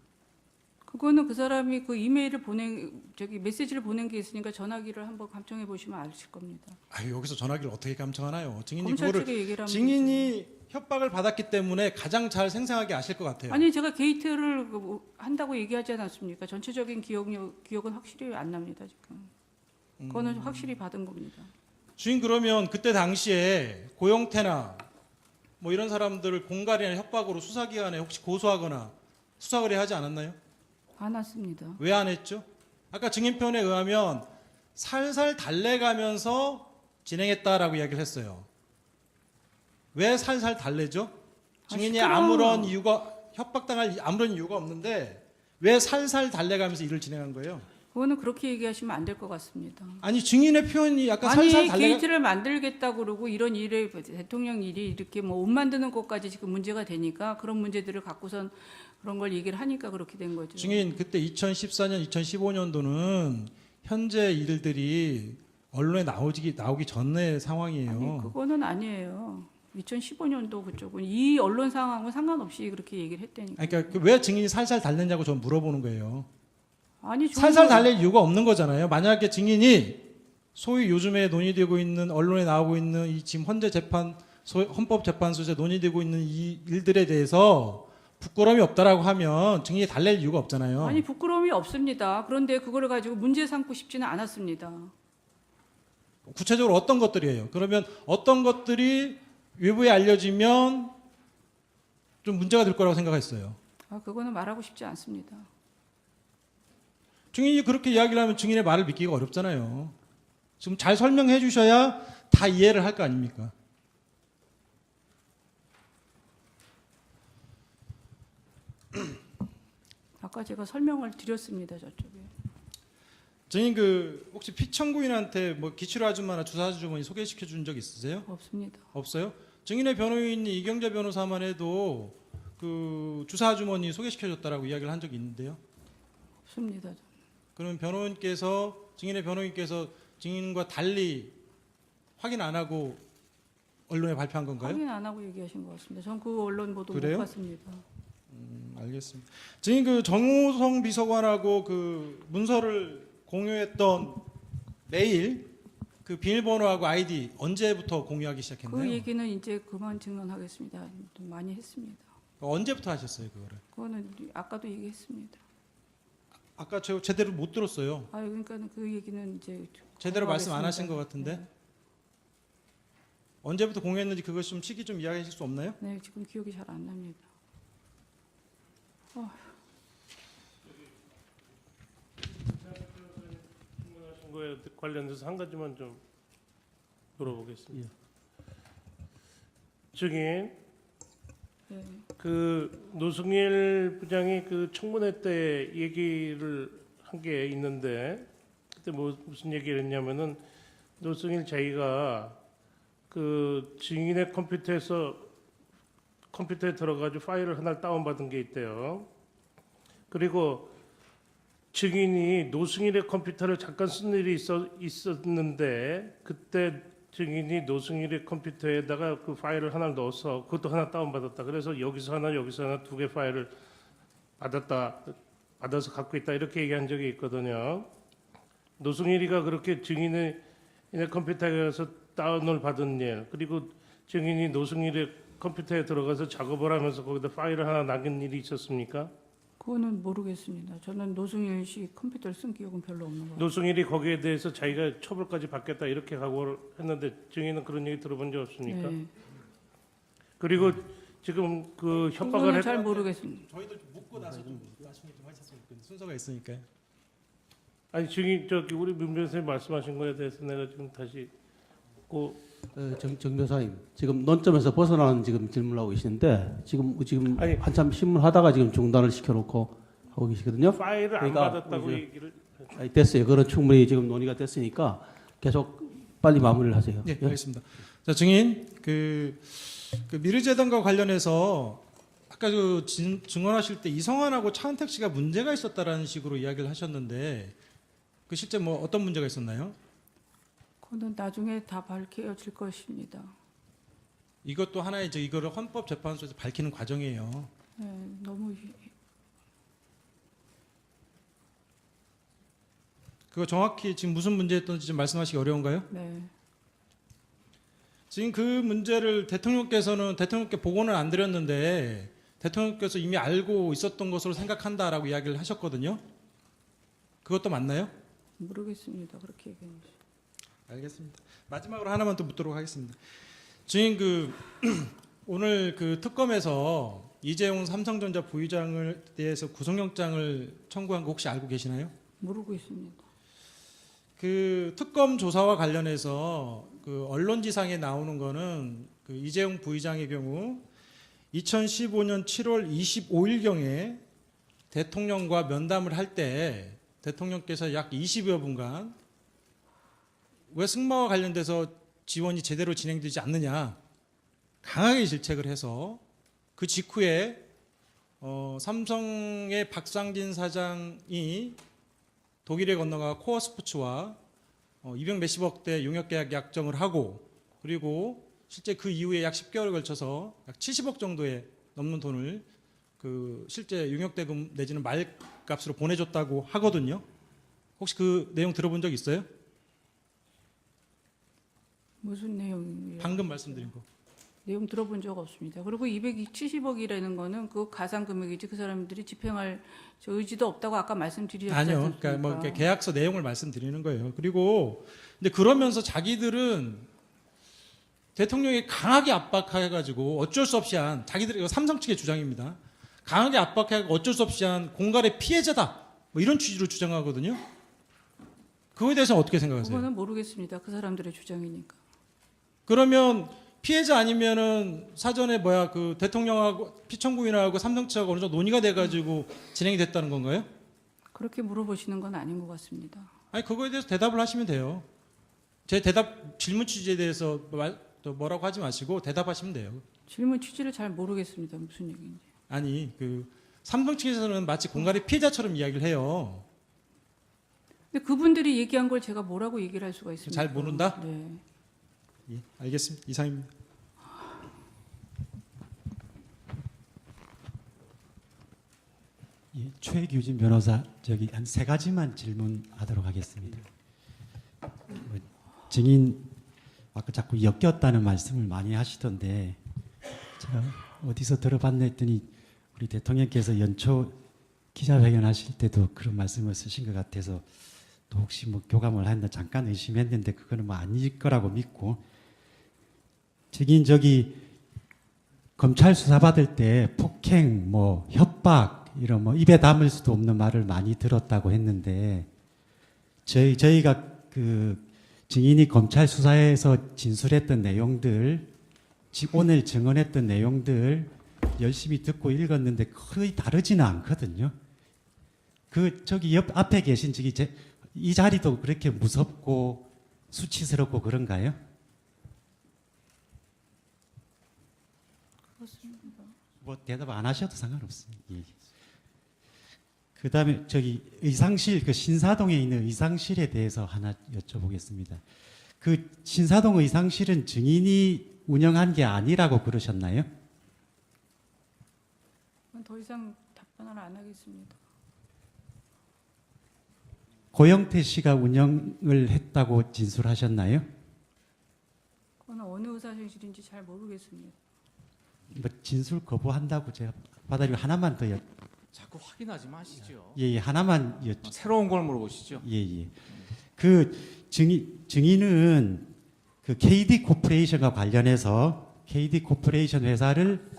A: 그거는 그 사람이 그 이메일을 메시지를 보낸 게 있으니까 전화기를 한번 감청해 보시면 아실 겁니다.
H: 여기서 전화기를 어떻게 감청하나요? 증인이
A: 검찰
H: 그거를
A: 측에 얘기를 하면
H: 증인이 협박을 받았기 때문에 가장 잘 생생하게 아실 것 같아요.
A: 아니 제가 게이트를 한다고 얘기하지 않았습니까? 전체적인 기억은 확실히 안 납니다 지금. 그거는 확실히 받은 겁니다.
H: 주인 그러면 그때 당시에 고영태나 뭐 이런 사람들을 공갈이나 협박으로 수사기관에 혹시 고소하거나 수사 의뢰하지 않았나요?
A: 안 왔습니다.
H: 왜 안 했죠? 아까 증인편에 의하면 살살 달래가면서 진행했다라고 이야기를 했어요. 왜 살살 달래죠? 증인이 아무런 이유가 협박당할 아무런 이유가 없는데 왜 살살 달래가면서 일을 진행한 거예요?
A: 그거는 그렇게 얘기하시면 안 될 것 같습니다.
H: 아니 증인의 표현이 약간
A: 아니
H: 살살 달래가
A: 게이트를 만들겠다고 그러고 이런 일에 대통령 일이 이렇게 뭐 옷 만드는 것까지 지금 문제가 되니까 그런 문제들을 갖고선 그런 걸 얘기를 하니까 그렇게 된 거죠.
H: 증인 그때 2014년, 2015년도는 현재 일들이 언론에 나오기 전의 상황이에요.
A: 아니, 그거는 아니에요. 2015년도 그쪽은 이 언론 상황은 상관없이 그렇게 얘기를 했다니까.
H: 그러니까 왜 증인이 살살 달랬냐고 저는 물어보는 거예요.
A: 아니
H: 살살 달랠 이유가 없는 거잖아요. 만약에 증인이 소위 요즘에 논의되고 있는 언론에 나오고 있는 이 지금 헌재 재판 헌법재판소에서 논의되고 있는 이 일들에 대해서 부끄러움이 없다라고 하면 증인이 달랠 이유가 없잖아요.
A: 아니 부끄러움이 없습니다. 그런데 그거를 가지고 문제 삼고 싶지는 않았습니다.
H: 구체적으로 어떤 것들이에요? 그러면 어떤 것들이 외부에 알려지면 좀 문제가 될 거라고 생각했어요.
A: 그거는 말하고 싶지 않습니다.
H: 증인이 그렇게 이야기를 하면 증인의 말을 믿기가 어렵잖아요. 지금 잘 설명해 주셔야 다 이해를 할 거 아닙니까?
A: 아까 제가 설명을 드렸습니다. 저쪽에.
H: 증인 혹시 피청구인한테 뭐 기출 아줌마나 주사 아주머니 소개시켜 준 적 있으세요?
A: 없습니다.
H: 없어요? 증인의 변호인이 이경재 변호사만 해도 그 주사 아주머니 소개시켜 줬다라고 이야기를 한 적이 있는데요.
A: 없습니다.
H: 그러면 증인의 변호인께서 증인과 달리 확인 안 하고 언론에 발표한 건가요?
A: 확인 안 하고 얘기하신 것 같습니다. 전 그 언론 보도 못
H: 그래요?
A: 봤습니다.
H: 알겠습니다. 증인 정호성 비서관하고 그 문서를 공유했던 메일 그 비밀번호하고 아이디 언제부터 공유하기
A: 그
H: 시작했나요?
A: 얘기는 이제 그만 증언하겠습니다. 좀 많이 했습니다.
H: 언제부터 하셨어요 그거를?
A: 그거는 아까도 얘기했습니다.
H: 아까 저 제대로 못 들었어요.
A: 아 그러니까 그 얘기는 이제
H: 제대로 말씀 안 하신
A: 하겠습니다.
H: 것 같은데.
A: 네.
H: 언제부터 공유했는지 그것 좀 시기 좀 이야기하실 수 없나요?
A: 네, 지금 기억이 잘 안 납니다.
E: 질문하신 거에 관련해서 한 가지만 좀 물어보겠습니다. 증인,
A: 네.
E: 그 노승일 부장이 그 청문회 때 얘기를 한 게 있는데 그때 무슨 얘기를 했냐면은 노승일 자기가 그 증인의 컴퓨터에 들어가지고 파일을 하나 다운받은 게 있대요. 그리고 증인이 노승일의 컴퓨터를 잠깐 쓴 일이 있었는데 그때 증인이 노승일의 컴퓨터에다가 그 파일을 하나 넣어서 그것도 하나 다운받았다. 그래서 여기서 하나 여기서 하나 두 개 파일을 받아서 갖고 있다 이렇게 얘기한 적이 있거든요. 노승일이가 그렇게 증인의 컴퓨터에서 다운을 받은 일, 그리고 증인이 노승일의 컴퓨터에 들어가서 작업을 하면서 거기다 파일을 하나 남긴 일이 있었습니까?
A: 그거는 모르겠습니다. 저는 노승일 씨 컴퓨터를 쓴 기억은 별로 없는 것 같아요.
E: 노승일이 거기에 대해서 자기가 처벌까지 받겠다 이렇게 각오를 했는데 증인은 그런 얘기 들어본 적 없습니까?
A: 네.
E: 그리고 지금 그 협박을
A: 그거는 잘 모르겠습니다.
H: 저희도 묻고 나서 좀 나중에 좀 하셨으면 좋겠는데 순서가 있으니까요.
E: 아니 증인 우리 문 변호사님 말씀하신 거에 대해서 내가 지금 다시
G: 정 변호사님, 지금 논점에서 벗어나는 지금 질문을 하고 계시는데 지금
E: 아니,
G: 한참 신문하다가 지금 중단을 시켜놓고 하고 계시거든요.
E: 파일을 안
G: 그러니까
E: 받았다고
G: 이제-
E: 얘기를
G: 아니, 됐어요. 그건 충분히 지금 논의가 됐으니까 계속 빨리 마무리를 하세요.
H: 네,
G: 예?
H: 알겠습니다. 자, 증인 그 미르재단과 관련해서 아까 그 증언하실 때 이성환하고 차은택 씨가 문제가 있었다라는 식으로 이야기를 하셨는데 그 실제 뭐 어떤 문제가 있었나요?
A: 그거는 나중에 다 밝혀질 것입니다.
H: 이것도 하나의 이거를 헌법재판소에서 밝히는 과정이에요.
A: 네, 너무
H: 그거 정확히 지금 무슨 문제였던지 좀 말씀하시기 어려운가요?
A: 네.
H: 지금 그 문제를 대통령께 보고는 안 드렸는데 대통령께서 이미 알고 있었던 것으로 생각한다라고 이야기를 하셨거든요. 그것도 맞나요?
A: 모르겠습니다. 그렇게 얘기했는지.
H: 알겠습니다. 마지막으로 하나만 또 묻도록 하겠습니다. 지금 오늘 그 특검에서 이재용 삼성전자 부의장을 대해서 구속영장을 청구한 거 혹시 알고 계시나요?
A: 모르고 있습니다.
H: 그 특검 조사와 관련해서 그 언론지상에 나오는 거는 그 이재용 부의장의 경우 2015년 7월 25일경에 대통령과 면담을 할 때 대통령께서 약 20여 분간 왜 승마와 관련돼서 지원이 제대로 진행되지 않느냐 강하게 질책을 해서 그 직후에 삼성의 박상진 사장이 독일에 건너가 코어 스포츠와 200 몇십억 대 용역계약 약정을 하고 그리고 실제 그 이후에 약 10개월에 걸쳐서 약 70억 정도의 넘는 돈을 그 실제 용역대금 내지는 말값으로 보내줬다고 하거든요. 혹시 그 내용 들어본 적 있어요?
A: 무슨 내용이에요?
H: 방금 말씀드린 거.
A: 내용 들어본 적 없습니다. 그리고 270억이라는 거는 그 가상 금액이지 그 사람들이 집행할 저 의지도 없다고 아까 말씀드렸지 않습니까?
H: 아니요. 그러니까 뭐 이렇게 계약서 내용을 말씀드리는 거예요. 그리고 근데 그러면서 자기들은 대통령이 강하게 압박해가지고 어쩔 수 없이 한 자기들이 이거 삼성 측의 주장입니다. 강하게 압박해가지고 어쩔 수 없이 한 공갈의 피해자다. 뭐 이런 취지로 주장하거든요. 그거에 대해서는 어떻게 생각하세요?
A: 그거는 모르겠습니다. 그 사람들의 주장이니까.
H: 그러면 피해자 아니면은 사전에 그 대통령하고 피청구인하고 삼성 측하고 어느 정도 논의가 돼가지고 진행이 됐다는 건가요?
A: 그렇게 물어보시는 건 아닌 것 같습니다.
H: 아니 그거에 대해서 대답을 하시면 돼요. 제 질문 취지에 대해서 또 뭐라고 하지 마시고 대답하시면 돼요.
A: 질문 취지를 잘 모르겠습니다. 무슨 얘기인지.
H: 아니 그 삼성 측에서는 마치 공갈의 피해자처럼 이야기를 해요.
A: 근데 그분들이 얘기한 걸 제가 뭐라고 얘기를 할 수가 있습니까?
H: 잘 모른다?
A: 네.
H: 예, 알겠습니다. 이상입니다.
J: 예, 최규진 변호사 한 세 가지만 질문하도록 하겠습니다. 증인 아까 자꾸 엮였다는 말씀을 많이 하시던데 제가 어디서 들어봤나 했더니 우리 대통령께서 연초 기자회견 하실 때도 그런 말씀을 쓰신 것 같아서 또 혹시 뭐 교감을 했나 잠깐 의심했는데 그거는 뭐 아닐 거라고 믿고 증인 저기 검찰 수사 받을 때 폭행 뭐 협박 이런 뭐 입에 담을 수도 없는 말을 많이 들었다고 했는데 저희가 그 증인이 검찰 수사에서 진술했던 내용들 오늘 증언했던 내용들 열심히 듣고 읽었는데 거의 다르지는 않거든요. 그 저기 옆 앞에 계신 저기 이 자리도 그렇게 무섭고 수치스럽고 그런가요? 뭐 대답 안 하셔도 상관없습니다. 예. 그다음에 저기 의상실 그 신사동에 있는 의상실에 대해서 하나 여쭤보겠습니다. 그 신사동 의상실은 증인이 운영한 게 아니라고 그러셨나요?
A: 더 이상 답변을 안 하겠습니다.
J: 고영태 씨가 운영을 했다고 진술하셨나요?
A: 그건 어느 의사생실인지 잘 모르겠습니다.
J: 뭐 진술 거부한다고 제가 받아들이고 하나만 더
K: 자꾸 확인하지 마시죠.
J: 예, 하나만
K: 새로운 걸 물어보시죠.
J: 예. 그 증인은 그 KD 코퍼레이션과 관련해서 KD 코퍼레이션 회사를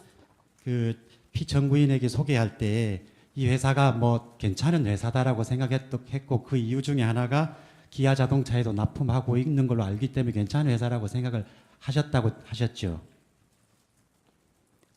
J: 그 피청구인에게 소개할 때 이 회사가 뭐 괜찮은 회사다라고 생각했고 그 이유 중에 하나가 기아 자동차에도 납품하고 있는 걸로 알기 때문에 괜찮은 회사라고 생각을 하셨다고 하셨죠.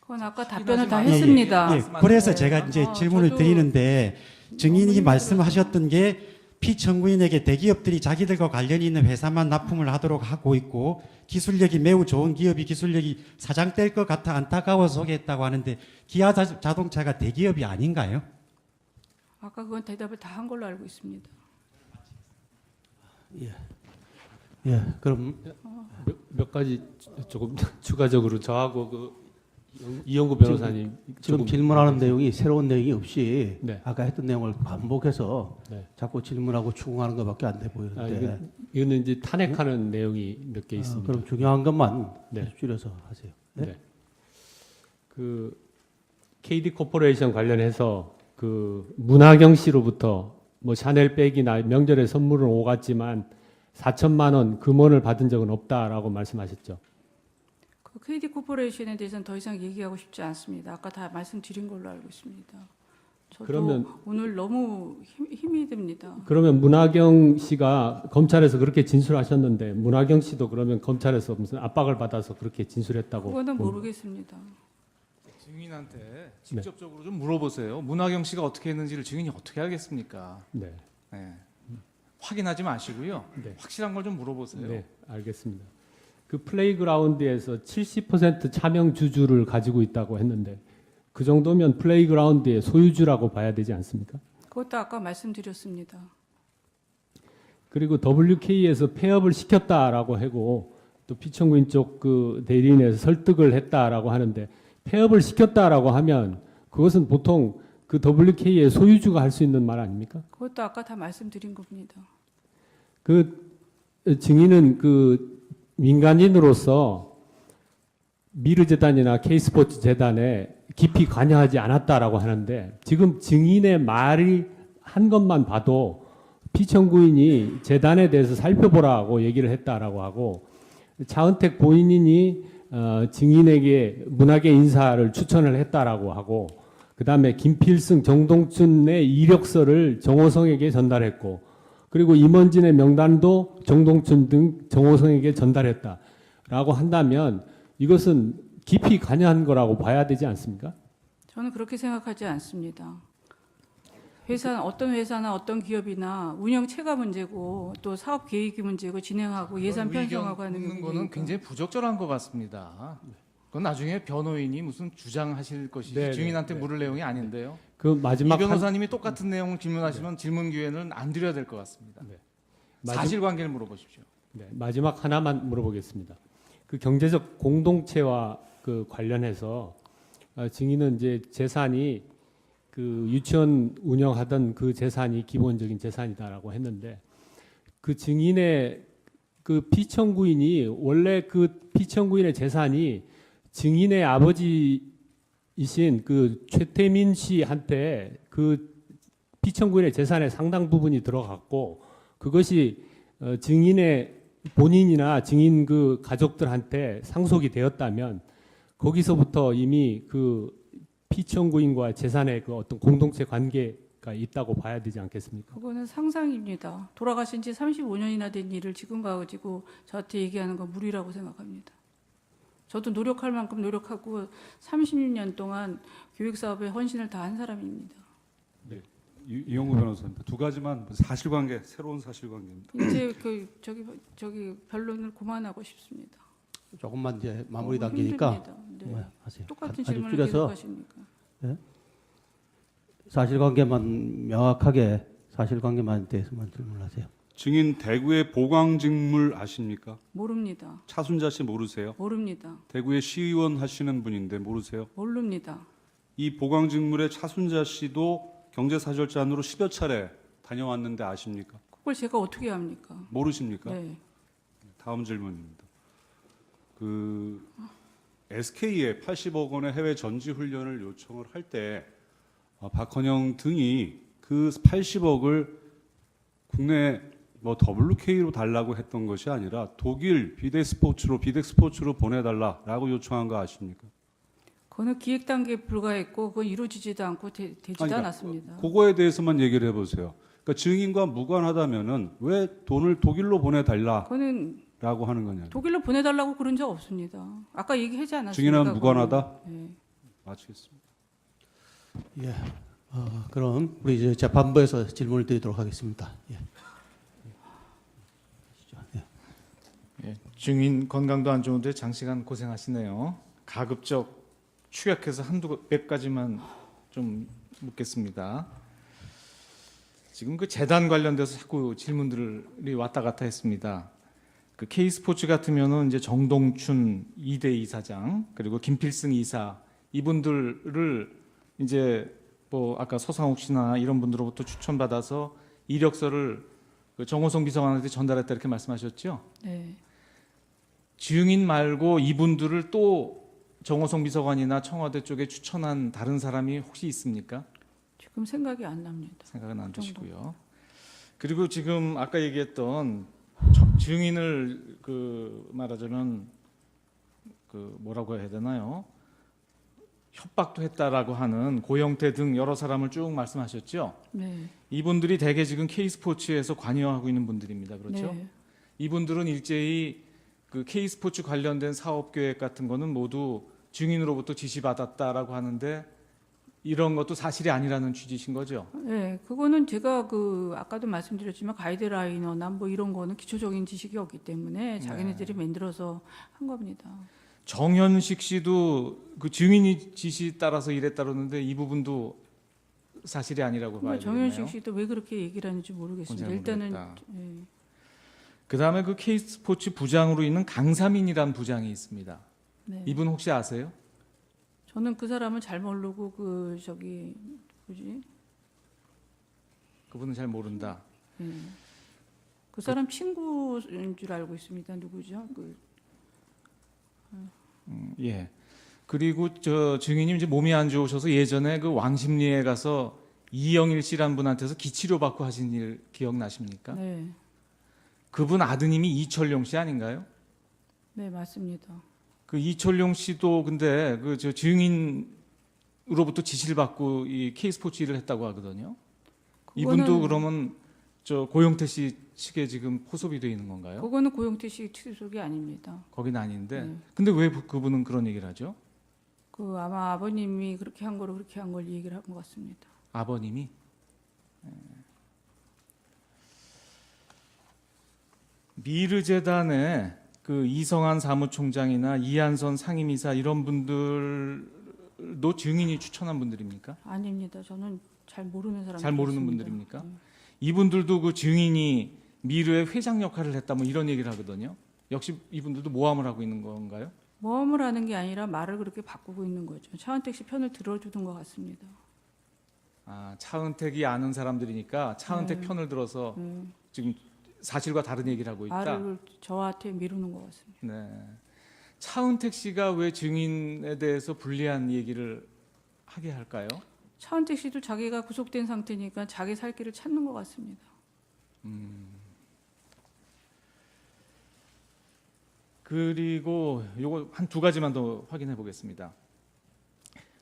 A: 그건 아까 답변을 다 했습니다.
J: 예. 그래서 제가 이제 질문을
A: 저도
J: 드리는데 증인이
A: 너무
J: 말씀하셨던 게 피청구인에게 대기업들이 자기들과 관련이 있는 회사만 납품을 하도록 하고 있고 기술력이 매우 좋은 기업이 기술력이 사장될 것 같아 안타까워서 소개했다고 하는데 기아 자동차가 대기업이 아닌가요?
A: 아까 그건 대답을 다 한 걸로 알고 있습니다.
G: 예, 그럼
I: 몇 가지 조금 추가적으로 저하고 그 이영구 변호사님
G: 지금
I: 조금
G: 질문하는 내용이 새로운 내용이 없이
I: 네.
G: 아까 했던 내용을 반복해서
I: 네.
G: 자꾸 질문하고 추궁하는 것밖에 안 돼 보이는데
I: 이거는 이제 탄핵하는 내용이 몇 개 있습니다.
G: 그럼 중요한 것만
I: 네.
G: 줄여서 하세요. 네?
I: 네. 그 KD 코퍼레이션 관련해서 그 문하경 씨로부터 뭐 샤넬 백이나 명절에 선물을 오갔지만 4천만 원 금원을 받은 적은 없다라고 말씀하셨죠.
A: 그 KD 코퍼레이션에 대해서는 더 이상 얘기하고 싶지 않습니다. 아까 다 말씀드린 걸로 알고 있습니다. 저도
I: 그러면-
A: 오늘 너무 힘이 듭니다.
I: 그러면 문하경 씨가 검찰에서 그렇게 진술하셨는데 문하경 씨도 그러면 검찰에서 무슨 압박을 받아서 그렇게 진술했다고
A: 그거는
I: 봅니다.
A: 모르겠습니다.
K: 증인한테 직접적으로 좀 물어보세요. 문하경 씨가 어떻게 했는지를 증인이 어떻게 알겠습니까?
I: 네.
K: 네. 확인하지 마시고요.
I: 네.
K: 확실한 걸 좀 물어보세요.
I: 네, 알겠습니다. 그 플레이그라운드에서 70% 차명 주주를 가지고 있다고 했는데 그 정도면 플레이그라운드의 소유주라고 봐야 되지 않습니까?
A: 그것도 아까 말씀드렸습니다.
I: 그리고 WK에서 폐업을 시켰다라고 하고 또 피청구인 쪽 그 대리인에서 설득을 했다라고 하는데 폐업을 시켰다라고 하면 그것은 보통 그 WK의 소유주가 할 수 있는 말 아닙니까?
A: 그것도 아까 다 말씀드린 겁니다.
I: 그 증인은 그 민간인으로서 미르재단이나 K스포츠 재단에 깊이 관여하지 않았다라고 하는데 지금 증인의 말이 한 것만 봐도 피청구인이 재단에 대해서 살펴보라고 얘기를 했다라고 하고 차은택 본인이 증인에게 문학의 인사를 추천을 했다라고 하고 그다음에 김필승, 정동춘의 이력서를 정호성에게 전달했고 그리고 임원진의 명단도 정동춘 등 정호성에게 전달했다라고 한다면 이것은 깊이 관여한 거라고 봐야 되지 않습니까?
A: 저는 그렇게 생각하지 않습니다. 어떤 회사나 어떤 기업이나 운영체가 문제고 또 사업 계획이 문제고 진행하고 예산 편성하고 하는
K: 묻는 거는
A: 문제니까.
K: 굉장히 부적절한 것 같습니다. 그건 나중에 변호인이 무슨 주장하실 것이지
I: 네,
K: 증인한테
I: 네,
K: 물을 내용이 아닌데요.
I: 그 마지막
K: 이 변호사님이 똑같은 내용을 질문하시면 질문 기회는 안 드려야 될 것 같습니다. 사실관계를 물어보십시오.
I: 네, 마지막 하나만 물어보겠습니다. 그 경제적 공동체와 그 관련해서 증인은 이제 재산이 그 유치원 운영하던 그 재산이 기본적인 재산이다라고 했는데 그 증인의 그 피청구인이 원래 그 피청구인의 재산이 증인의 아버지이신 그 최태민 씨한테 그 피청구인의 재산의 상당 부분이 들어갔고 그것이 증인의 본인이나 증인 그 가족들한테 상속이 되었다면 거기서부터 이미 그 피청구인과 재산의 그 어떤 공동체 관계가 있다고 봐야 되지 않겠습니까?
A: 그거는 상상입니다. 돌아가신 지 35년이나 된 일을 지금 가지고 저한테 얘기하는 건 무리라고 생각합니다. 저도 노력할 만큼 노력하고 30년 동안 교육 사업에 헌신을 다한 사람입니다.
L: 이용구 변호사입니다. 두 가지만 사실관계, 새로운 사실관계입니다.
A: 이제 그 저기 변론을 그만하고 싶습니다.
G: 조금만 이제 마무리 단계니까
A: 힘듭니다. 네.
G: 하세요.
A: 똑같은
G: 아주
A: 질문을
G: 줄여서
A: 계속 하십니까?
G: 사실관계만 명확하게 사실관계만 대해서만 질문하세요.
L: 증인 대구의 보광직물 아십니까?
A: 모릅니다.
L: 차순자 씨 모르세요?
A: 모릅니다.
L: 대구의 시의원 하시는 분인데 모르세요?
A: 모릅니다.
L: 이 보광직물의 차순자 씨도 경제사절단으로 10여 차례 다녀왔는데 아십니까?
A: 그걸 제가 어떻게 합니까?
L: 모르십니까?
A: 네.
L: 다음 질문입니다. 그 SK에 80억 원의 해외 전지 훈련을 요청을 할 때 박헌영 등이 그 80억을 국내 뭐 WK로 달라고 했던 것이 아니라 독일 비덱스포츠로 보내달라라고 요청한 거 아십니까?
A: 그거는 기획 단계에 불과했고 그건 이루어지지도 않고 되지도
L: 아니,
A: 않았습니다.
L: 그거에 대해서만 얘기를 해보세요. 그러니까 증인과 무관하다면은 왜 돈을 독일로 보내달라라고
A: 그거는
L: 하는 거냐?
A: 독일로 보내달라고 그런 적 없습니다. 아까 얘기하지 않았습니까?
L: 증인은 무관하다?
A: 네.
L: 마치겠습니다.
G: 예. 그럼 우리 이제 재판부에서 질문을 드리도록 하겠습니다. 예.
K: 예, 증인 건강도 안 좋은데 장시간 고생하시네요. 가급적 축약해서 몇 가지만 좀 묻겠습니다. 지금 그 재단 관련돼서 자꾸 질문들이 왔다 갔다 했습니다. 그 K스포츠 같으면은 이제 정동춘 2대 이사장 그리고 김필승 이사 이분들을 이제 뭐 아까 서상욱 씨나 이런 분들로부터 추천받아서 이력서를 그 정호성 비서관한테 전달했다 이렇게 말씀하셨죠?
A: 네.
K: 증인 말고 이분들을 또 정호성 비서관이나 청와대 쪽에 추천한 다른 사람이 혹시 있습니까?
A: 지금 생각이 안 납니다.
K: 생각은 안
A: 그 정도.
K: 드시고요. 그리고 지금 아까 얘기했던 증인을 그 말하자면 그 뭐라고 해야 되나요? 협박도 했다라고 하는 고영태 등 여러 사람을 쭉 말씀하셨죠.
A: 네.
K: 이분들이 대개 지금 K스포츠에서 관여하고 있는 분들입니다. 그렇죠?
A: 네.
K: 이분들은 일제히 그 K스포츠 관련된 사업 계획 같은 거는 모두 증인으로부터 지시받았다라고 하는데 이런 것도 사실이 아니라는 취지신 거죠?
A: 네, 그거는 제가 그 아까도 말씀드렸지만 가이드라이너나 뭐 이런 거는 기초적인 지식이 없기 때문에 자기네들이 만들어서 한 겁니다.
K: 정현식 씨도 그 증인이 지시 따라서 이랬다 그러는데 이 부분도 사실이 아니라고 봐야 되겠네요.
A: 정현식 씨도 왜 그렇게 얘기를 하는지 모르겠습니다.
K: 잘
A: 일단은
K: 모르겠다.
A: 예.
K: 그다음에 그 K스포츠 부장으로 있는 강삼인이라는 부장이 있습니다.
A: 네.
K: 이분 혹시 아세요?
A: 저는 그 사람은 잘 모르고 그 저기 뭐지?
K: 그분은 잘 모른다.
A: 예. 그 사람 친구인 줄 알고 있습니다. 누구죠? 그
K: 예. 그리고 저 증인님 이제 몸이 안 좋으셔서 예전에 그 왕십리에 가서 이영일 씨란 분한테서 기치료 받고 하신 일 기억나십니까?
A: 네,
K: 그분 아드님이 이철용 씨 아닌가요?
A: 네 맞습니다.
K: 그 이철용 씨도 근데 그 저 증인으로부터 지시를 받고 이 K스포츠 일을 했다고 하거든요. 이분도 그러면 저 고영태 씨 측에 지금 포섭이 돼 있는 건가요?
A: 그거는 고영태 씨 소속이 아닙니다.
K: 거기는 아닌데.
A: 네.
K: 근데 왜 그분은 그런 얘기를 하죠?
A: 그 아마 아버님이 그렇게 한 거로 그렇게 한 걸 얘기를 한 것 같습니다.
K: 아버님이. 미르재단의 그 이성한 사무총장이나 이한선 상임이사 이런 분들도 증인이 추천한 분들입니까?
A: 아닙니다. 저는 잘 모르는 사람.
K: 잘 모르는 분들입니까? 이분들도 그 증인이 미르의 회장 역할을 했다 뭐 이런 얘기를 하거든요. 역시 이분들도 모함을 하고 있는 건가요?
A: 모험을 하는 게 아니라 말을 그렇게 바꾸고 있는 거죠. 차은택 씨 편을 들어주는 것 같습니다.
K: 아, 차은택이 아는 사람들이니까 차은택
A: 네.
K: 편을 들어서 지금 사실과 다른 얘기를 하고 있다.
A: 말을 저한테 미루는 것 같습니다.
K: 네. 차은택 씨가 왜 증인에 대해서 불리한 얘기를 하게 할까요?
A: 차은택 씨도 자기가 구속된 상태니까 자기 살 길을 찾는 것 같습니다.
K: 그리고 요거 한 두 가지만 더 확인해 보겠습니다.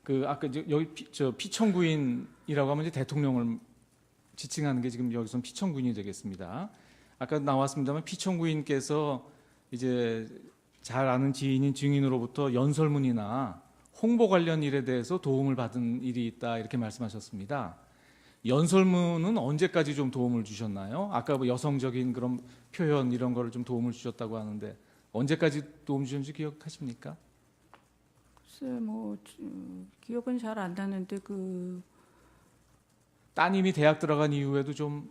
K: 그 아까 여기 피청구인이라고 하면 이제 대통령을 지칭하는 게 지금 여기서는 피청구인이 되겠습니다. 아까 나왔습니다만 피청구인께서 이제 잘 아는 지인인 증인으로부터 연설문이나 홍보 관련 일에 대해서 도움을 받은 일이 있다 이렇게 말씀하셨습니다. 연설문은 언제까지 좀 도움을 주셨나요? 아까 뭐 여성적인 그런 표현 이런 거를 좀 도움을 주셨다고 하는데 언제까지 도움 주셨는지 기억하십니까?
A: 글쎄 뭐 기억은 잘 안 나는데
K: 따님이 대학 들어간 이후에도 좀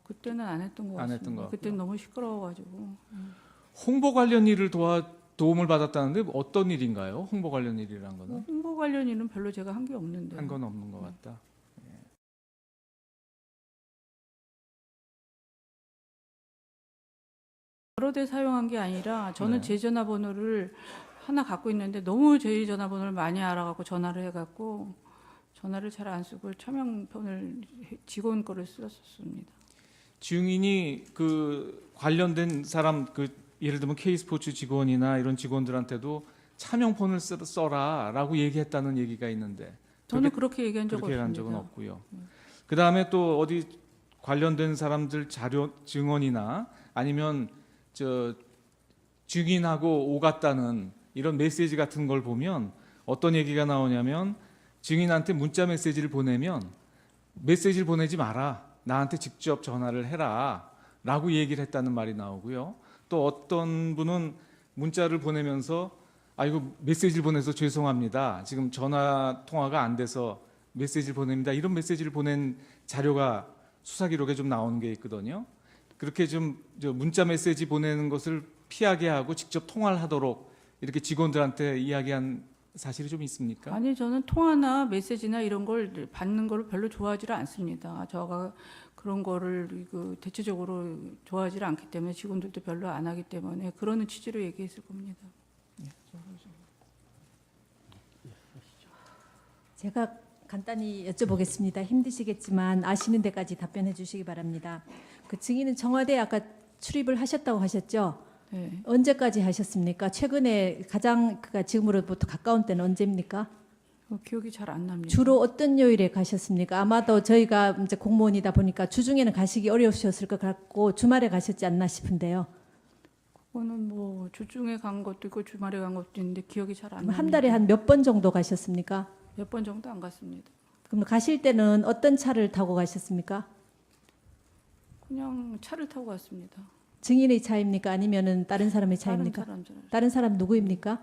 A: 그때는 안 했던 것
K: 안
A: 같습니다.
K: 했던 것 같고요.
A: 그때는 너무 시끄러워가지고.
K: 홍보 관련 일을 도움을 받았다는데 어떤 일인가요? 홍보 관련 일이란 거는
A: 홍보 관련 일은 별로 제가 한 게 없는데.
K: 한 건 없는 것 같다.
A: 여러 대 사용한 게 아니라 저는
K: 네.
A: 제 전화번호를 하나 갖고 있는데 너무 제 전화번호를 많이 알아갖고 전화를 해갖고 전화를 잘 안 쓰고 차명폰을 직원 거를 썼습니다.
K: 증인이 그 관련된 사람 예를 들면 K스포츠 직원이나 이런 직원들한테도 차명폰을 써라라고 얘기했다는 얘기가 있는데
A: 저는 그렇게 얘기한 적
K: 그렇게 한
A: 없습니다.
K: 적은 없고요. 그 다음에 또 어디 관련된 사람들 자료 증언이나 아니면 증인하고 오갔다는 이런 메시지 같은 걸 보면 어떤 얘기가 나오냐면 증인한테 문자 메시지를 보내면 메시지를 보내지 마라. 나한테 직접 전화를 해라. 라고 얘기를 했다는 말이 나오고요. 또 어떤 분은 문자를 보내면서 이거 메시지를 보내서 죄송합니다. 지금 전화 통화가 안 돼서 메시지를 보냅니다. 이런 메시지를 보낸 자료가 수사 기록에 좀 나오는 게 있거든요. 그렇게 좀 문자 메시지 보내는 것을 피하게 하고 직접 통화를 하도록 이렇게 직원들한테 이야기한 사실이 좀 있습니까?
A: 아니 저는 통화나 메시지나 이런 걸 받는 걸 별로 좋아하지를 않습니다. 저가 그런 거를 대체적으로 좋아하지를 않기 때문에 직원들도 별로 안 하기 때문에 그러는 취지로 얘기했을 겁니다.
M: 제가 간단히 여쭤보겠습니다. 힘드시겠지만 아시는 데까지 답변해 주시기 바랍니다. 그 증인은 청와대에 아까 출입을 하셨다고 하셨죠?
A: 네.
M: 언제까지 하셨습니까? 최근에 가장 지금으로부터 가까운 때는 언제입니까?
A: 기억이 잘 안 납니다.
M: 주로 어떤 요일에 가셨습니까? 아마도 저희가 이제 공무원이다 보니까 주중에는 가시기 어려우셨을 것 같고 주말에 가셨지 않나 싶은데요.
A: 그거는 뭐 주중에 간 것도 있고 주말에 간 것도 있는데 기억이 잘 안 납니다.
M: 한 달에 한 몇 번 정도 가셨습니까?
A: 몇 번 정도 안 갔습니다.
M: 그럼 가실 때는 어떤 차를 타고 가셨습니까?
A: 그냥 차를 타고 갔습니다.
M: 증인의 차입니까? 아니면은 다른 사람의 차입니까?
A: 다른 사람
M: 다른 사람 누구입니까?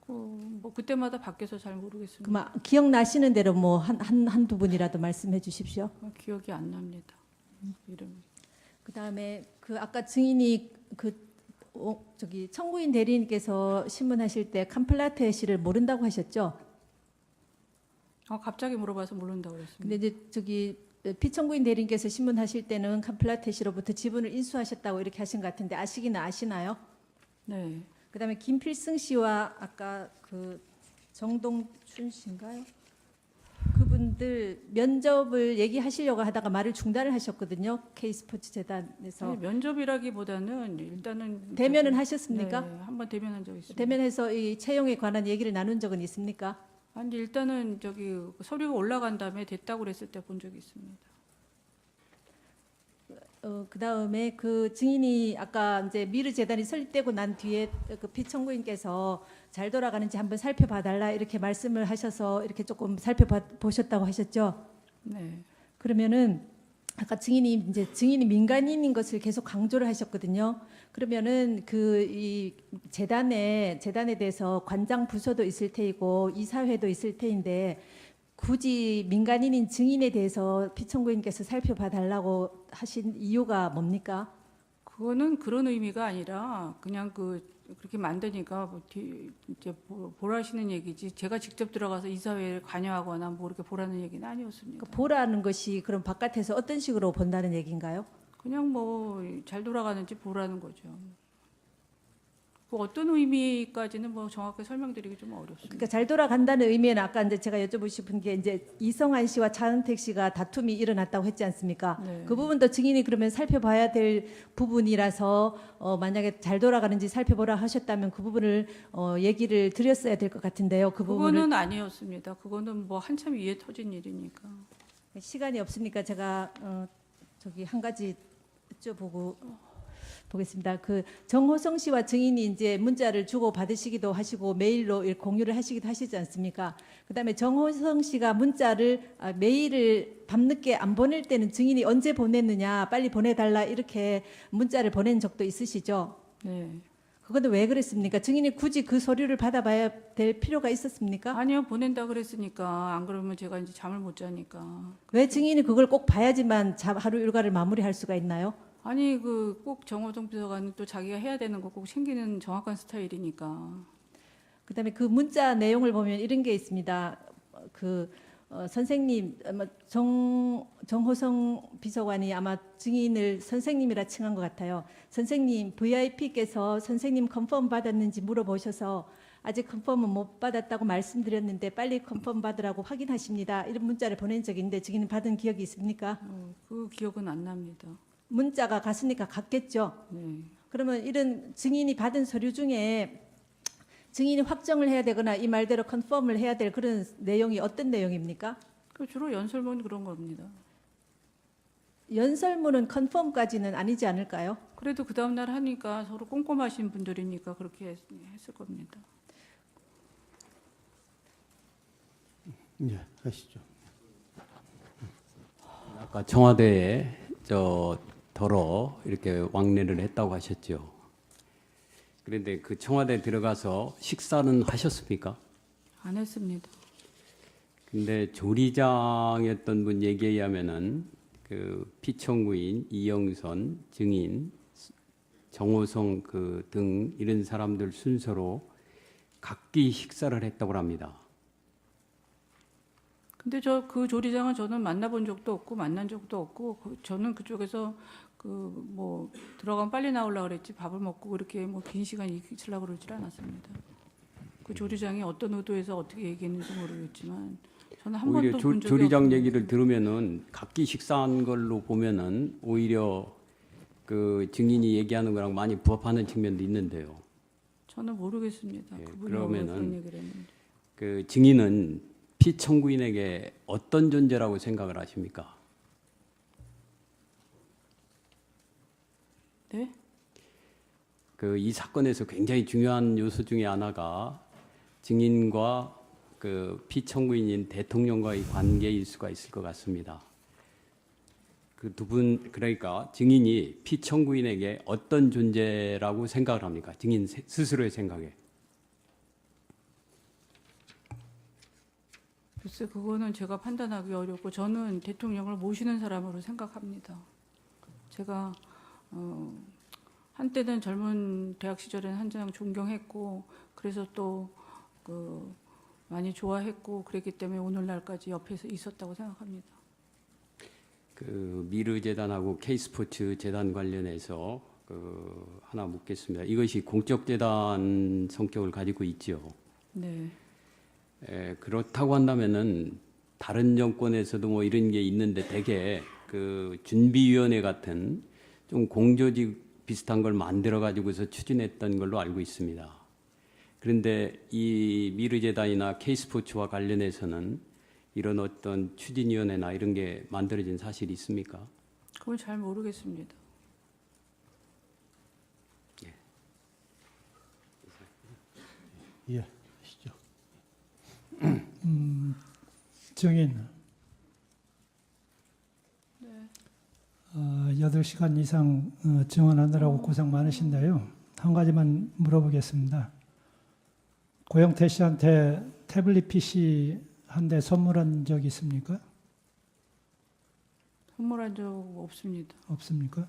A: 뭐 그때마다 바뀌어서 잘 모르겠습니다.
M: 그럼 기억나시는 대로 뭐 한두 분이라도 말씀해 주십시오.
A: 기억이 안 납니다. 이름이.
M: 그다음에 아까 증인이 청구인 대리인께서 신문하실 때 캄플라테 씨를 모른다고 하셨죠?
A: 갑자기 물어봐서 모른다고 그랬습니다.
M: 근데 이제 피청구인 대리인께서 신문하실 때는 캄플라테 씨로부터 지분을 인수하셨다고 이렇게 하신 것 같은데 아시기는 아시나요?
A: 네.
M: 그다음에 김필승 씨와 아까 정동춘 씨인가요? 그분들 면접을 얘기하시려고 하다가 말을 중단을 하셨거든요. K스포츠 재단에서.
A: 아니, 면접이라기보다는 일단은
M: 대면은 하셨습니까?
A: 네, 한번 대면한 적 있습니다.
M: 대면해서 이 채용에 관한 얘기를 나눈 적은 있습니까?
A: 아니 일단은 서류가 올라간 다음에 됐다고 그랬을 때 본 적이 있습니다.
M: 그다음에 증인이 아까 이제 미르 재단이 설립되고 난 뒤에 피청구인께서 잘 돌아가는지 한번 살펴봐 달라 이렇게 말씀을 하셔서 이렇게 조금 살펴보셨다고 하셨죠?
A: 네.
M: 그러면은 아까 증인이 민간인인 것을 계속 강조를 하셨거든요. 그러면은 이 재단에 대해서 관장 부서도 있을 테이고 이사회도 있을 테인데 굳이 민간인인 증인에 대해서 피청구인께서 살펴봐 달라고 하신 이유가 뭡니까?
A: 그거는 그런 의미가 아니라 그냥 그렇게 만드니까 이제 보라시는 얘기지. 제가 직접 들어가서 이사회에 관여하거나 뭐 이렇게 보라는 얘기는 아니었습니다.
M: 보라는 것이 그럼 바깥에서 어떤 식으로 본다는 얘기인가요?
A: 그냥 뭐 잘 돌아가는지 보라는 거죠. 그 어떤 의미까지는 뭐 정확하게 설명드리기 좀 어렵습니다.
M: 그러니까 잘 돌아간다는 의미는 아까 이제 제가 여쭤보고 싶은 게 이제 이성한 씨와 차은택 씨가 다툼이 일어났다고 했지 않습니까?
A: 네.
M: 그 부분도 증인이 그러면 살펴봐야 될 부분이라서 만약에 잘 돌아가는지 살펴보라 하셨다면 그 부분을 얘기를 드렸어야 될 것 같은데요. 그 부분을
A: 그거는 아니었습니다. 그거는 뭐 한참 위에 터진 일이니까.
M: 시간이 없으니까 제가 저기 한 가지 여쭤보고 보겠습니다. 그 정호성 씨와 증인이 이제 문자를 주고 받으시기도 하시고 메일로 공유를 하시기도 하시지 않습니까? 그다음에 정호성 씨가 문자를 메일을 밤늦게 안 보낼 때는 증인이 언제 보냈느냐, 빨리 보내달라 이렇게 문자를 보낸 적도 있으시죠?
A: 네.
M: 그건데 왜 그랬습니까? 증인이 굳이 그 서류를 받아봐야 될 필요가 있었습니까?
A: 아니요, 보낸다 그랬으니까. 안 그러면 제가 이제 잠을 못 자니까.
M: 왜 증인이 그걸 꼭 봐야지만 하루 일과를 마무리할 수가 있나요?
A: 아니 그 꼭 정호성 비서관은 또 자기가 해야 되는 거 꼭 챙기는 정확한 스타일이니까.
M: 그다음에 그 문자 내용을 보면 이런 게 있습니다. 선생님, 정호성 비서관이 아마 증인을 선생님이라 칭한 것 같아요. 선생님, VIP께서 선생님 컨펌 받았는지 물어보셔서 아직 컨펌은 못 받았다고 말씀드렸는데 빨리 컨펌 받으라고 확인하십니다. 이런 문자를 보낸 적이 있는데 증인은 받은 기억이 있습니까?
A: 그 기억은 안 납니다.
M: 문자가 갔으니까 갔겠죠.
A: 네.
M: 그러면 이런 증인이 받은 서류 중에 증인이 확정을 해야 되거나 이 말대로 컨펌을 해야 될 그런 내용이 어떤 내용입니까?
A: 그 주로 연설문 그런 겁니다.
M: 연설문은 컨펌까지는 아니지 않을까요?
A: 그래도 그 다음 날 하니까 서로 꼼꼼하신 분들이니까 그렇게 했을 겁니다.
G: 예, 하시죠.
N: 아까 청와대에 더러 이렇게 왕래를 했다고 하셨죠. 그런데 그 청와대 들어가서 식사는 하셨습니까?
A: 안 했습니다.
N: 근데 조리장이었던 분 얘기에 의하면은 그 피청구인 이영선 증인 정호성 등 이런 사람들 순서로 각기 식사를 했다고 합니다.
A: 근데 그 조리장은 저는 만나본 적도 없고 만난 적도 없고 저는 그쪽에서 뭐 들어가면 빨리 나오려고 그랬지 밥을 먹고 그렇게 뭐 긴 시간 있으려고 그러질 않았습니다. 그 조리장이 어떤 의도에서 어떻게 얘기했는지 모르겠지만 저는 한
N: 오히려
A: 번도 본 적이
N: 조리장
A: 없습니다.
N: 얘기를 들으면은 각기 식사한 걸로 보면은 오히려 그 증인이 얘기하는 거랑 많이 부합하는 측면도 있는데요.
A: 저는 모르겠습니다.
N: 예,
A: 그분이 왜 그런
N: 그러면은
A: 얘기를 했는지.
N: 그 증인은 피청구인에게 어떤 존재라고 생각을 하십니까?
A: 네?
N: 이 사건에서 굉장히 중요한 요소 중에 하나가 증인과 그 피청구인인 대통령과의 관계일 수가 있을 것 같습니다. 그 두 분 그러니까 증인이 피청구인에게 어떤 존재라고 생각을 합니까? 증인 스스로의 생각에.
A: 글쎄 그거는 제가 판단하기 어렵고 저는 대통령을 모시는 사람으로 생각합니다. 제가 한때는 젊은 대학 시절에는 한창 존경했고 그래서 또 많이 좋아했고 그랬기 때문에 오늘날까지 옆에서 있었다고 생각합니다.
N: 그 미르 재단하고 K스포츠 재단 관련해서 하나 묻겠습니다. 이것이 공적 재단 성격을 가지고 있죠.
A: 네.
N: 그렇다고 한다면은 다른 정권에서도 뭐 이런 게 있는데 대개 그 준비위원회 같은 좀 공조직 비슷한 걸 만들어 가지고서 추진했던 걸로 알고 있습니다. 그런데 이 미르재단이나 K스포츠와 관련해서는 이런 어떤 추진위원회나 이런 게 만들어진 사실이 있습니까?
A: 그건 잘 모르겠습니다.
G: 예, 하시죠.
O: 증인 8시간 이상 증언하느라고 고생 많으신데요. 한 가지만 물어보겠습니다. 고영태 씨한테 태블릿 PC 한 대 선물한 적 있습니까?
A: 선물한 적 없습니다.
O: 없습니까?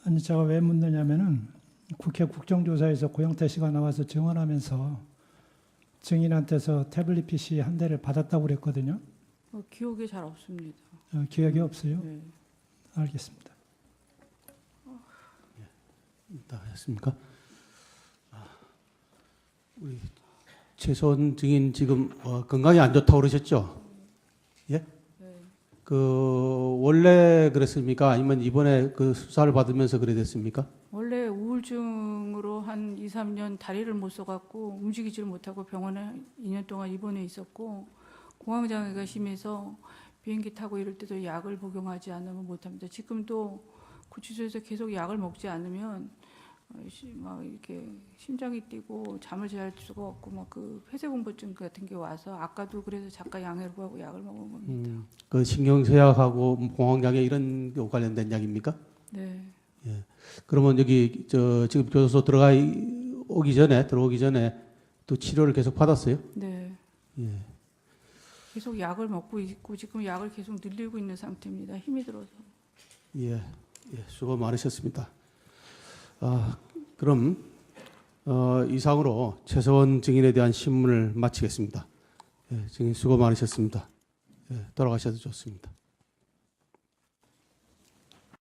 O: 아니 제가 왜 묻느냐면은 국회 국정조사에서 고영태 씨가 나와서 증언하면서 증인한테서 태블릿 PC 한 대를 받았다고 그랬거든요.
A: 기억이 잘 없습니다.
O: 기억이 없어요?
A: 네.
O: 알겠습니다.
G: 했습니까? 우리 최소원 증인 지금 건강이 안 좋다고 그러셨죠? 예? 그 원래 그랬습니까? 아니면 이번에 그 수사를 받으면서 그래 됐습니까?
A: 원래 우울증으로 한 2, 3년 다리를 못 써갖고 움직이지를 못하고 병원에 2년 동안 입원해 있었고 공황장애가 심해서 비행기 타고 이럴 때도 약을 복용하지 않으면 못합니다. 지금도 구치소에서 계속 약을 먹지 않으면 막 이렇게 심장이 뛰고 잠을 잘 수가 없고 막 그 폐쇄공포증 같은 게 와서 아까도 그래서 작가 양해를 하고 약을 먹은 겁니다.
G: 그 신경쇠약하고 공황장애 이런 거 관련된 약입니까?
A: 네.
G: 예. 그러면 여기 지금 교도소 들어오기 전에 또 치료를 계속 받았어요?
A: 네.
G: 예.
A: 계속 약을 먹고 있고 지금 약을 계속 늘리고 있는 상태입니다. 힘이 들어서.
G: 예. 예. 수고 많으셨습니다. 그럼 이상으로 최서원 증인에 대한 신문을 마치겠습니다. 예, 증인 수고 많으셨습니다. 예, 돌아가셔도 좋습니다.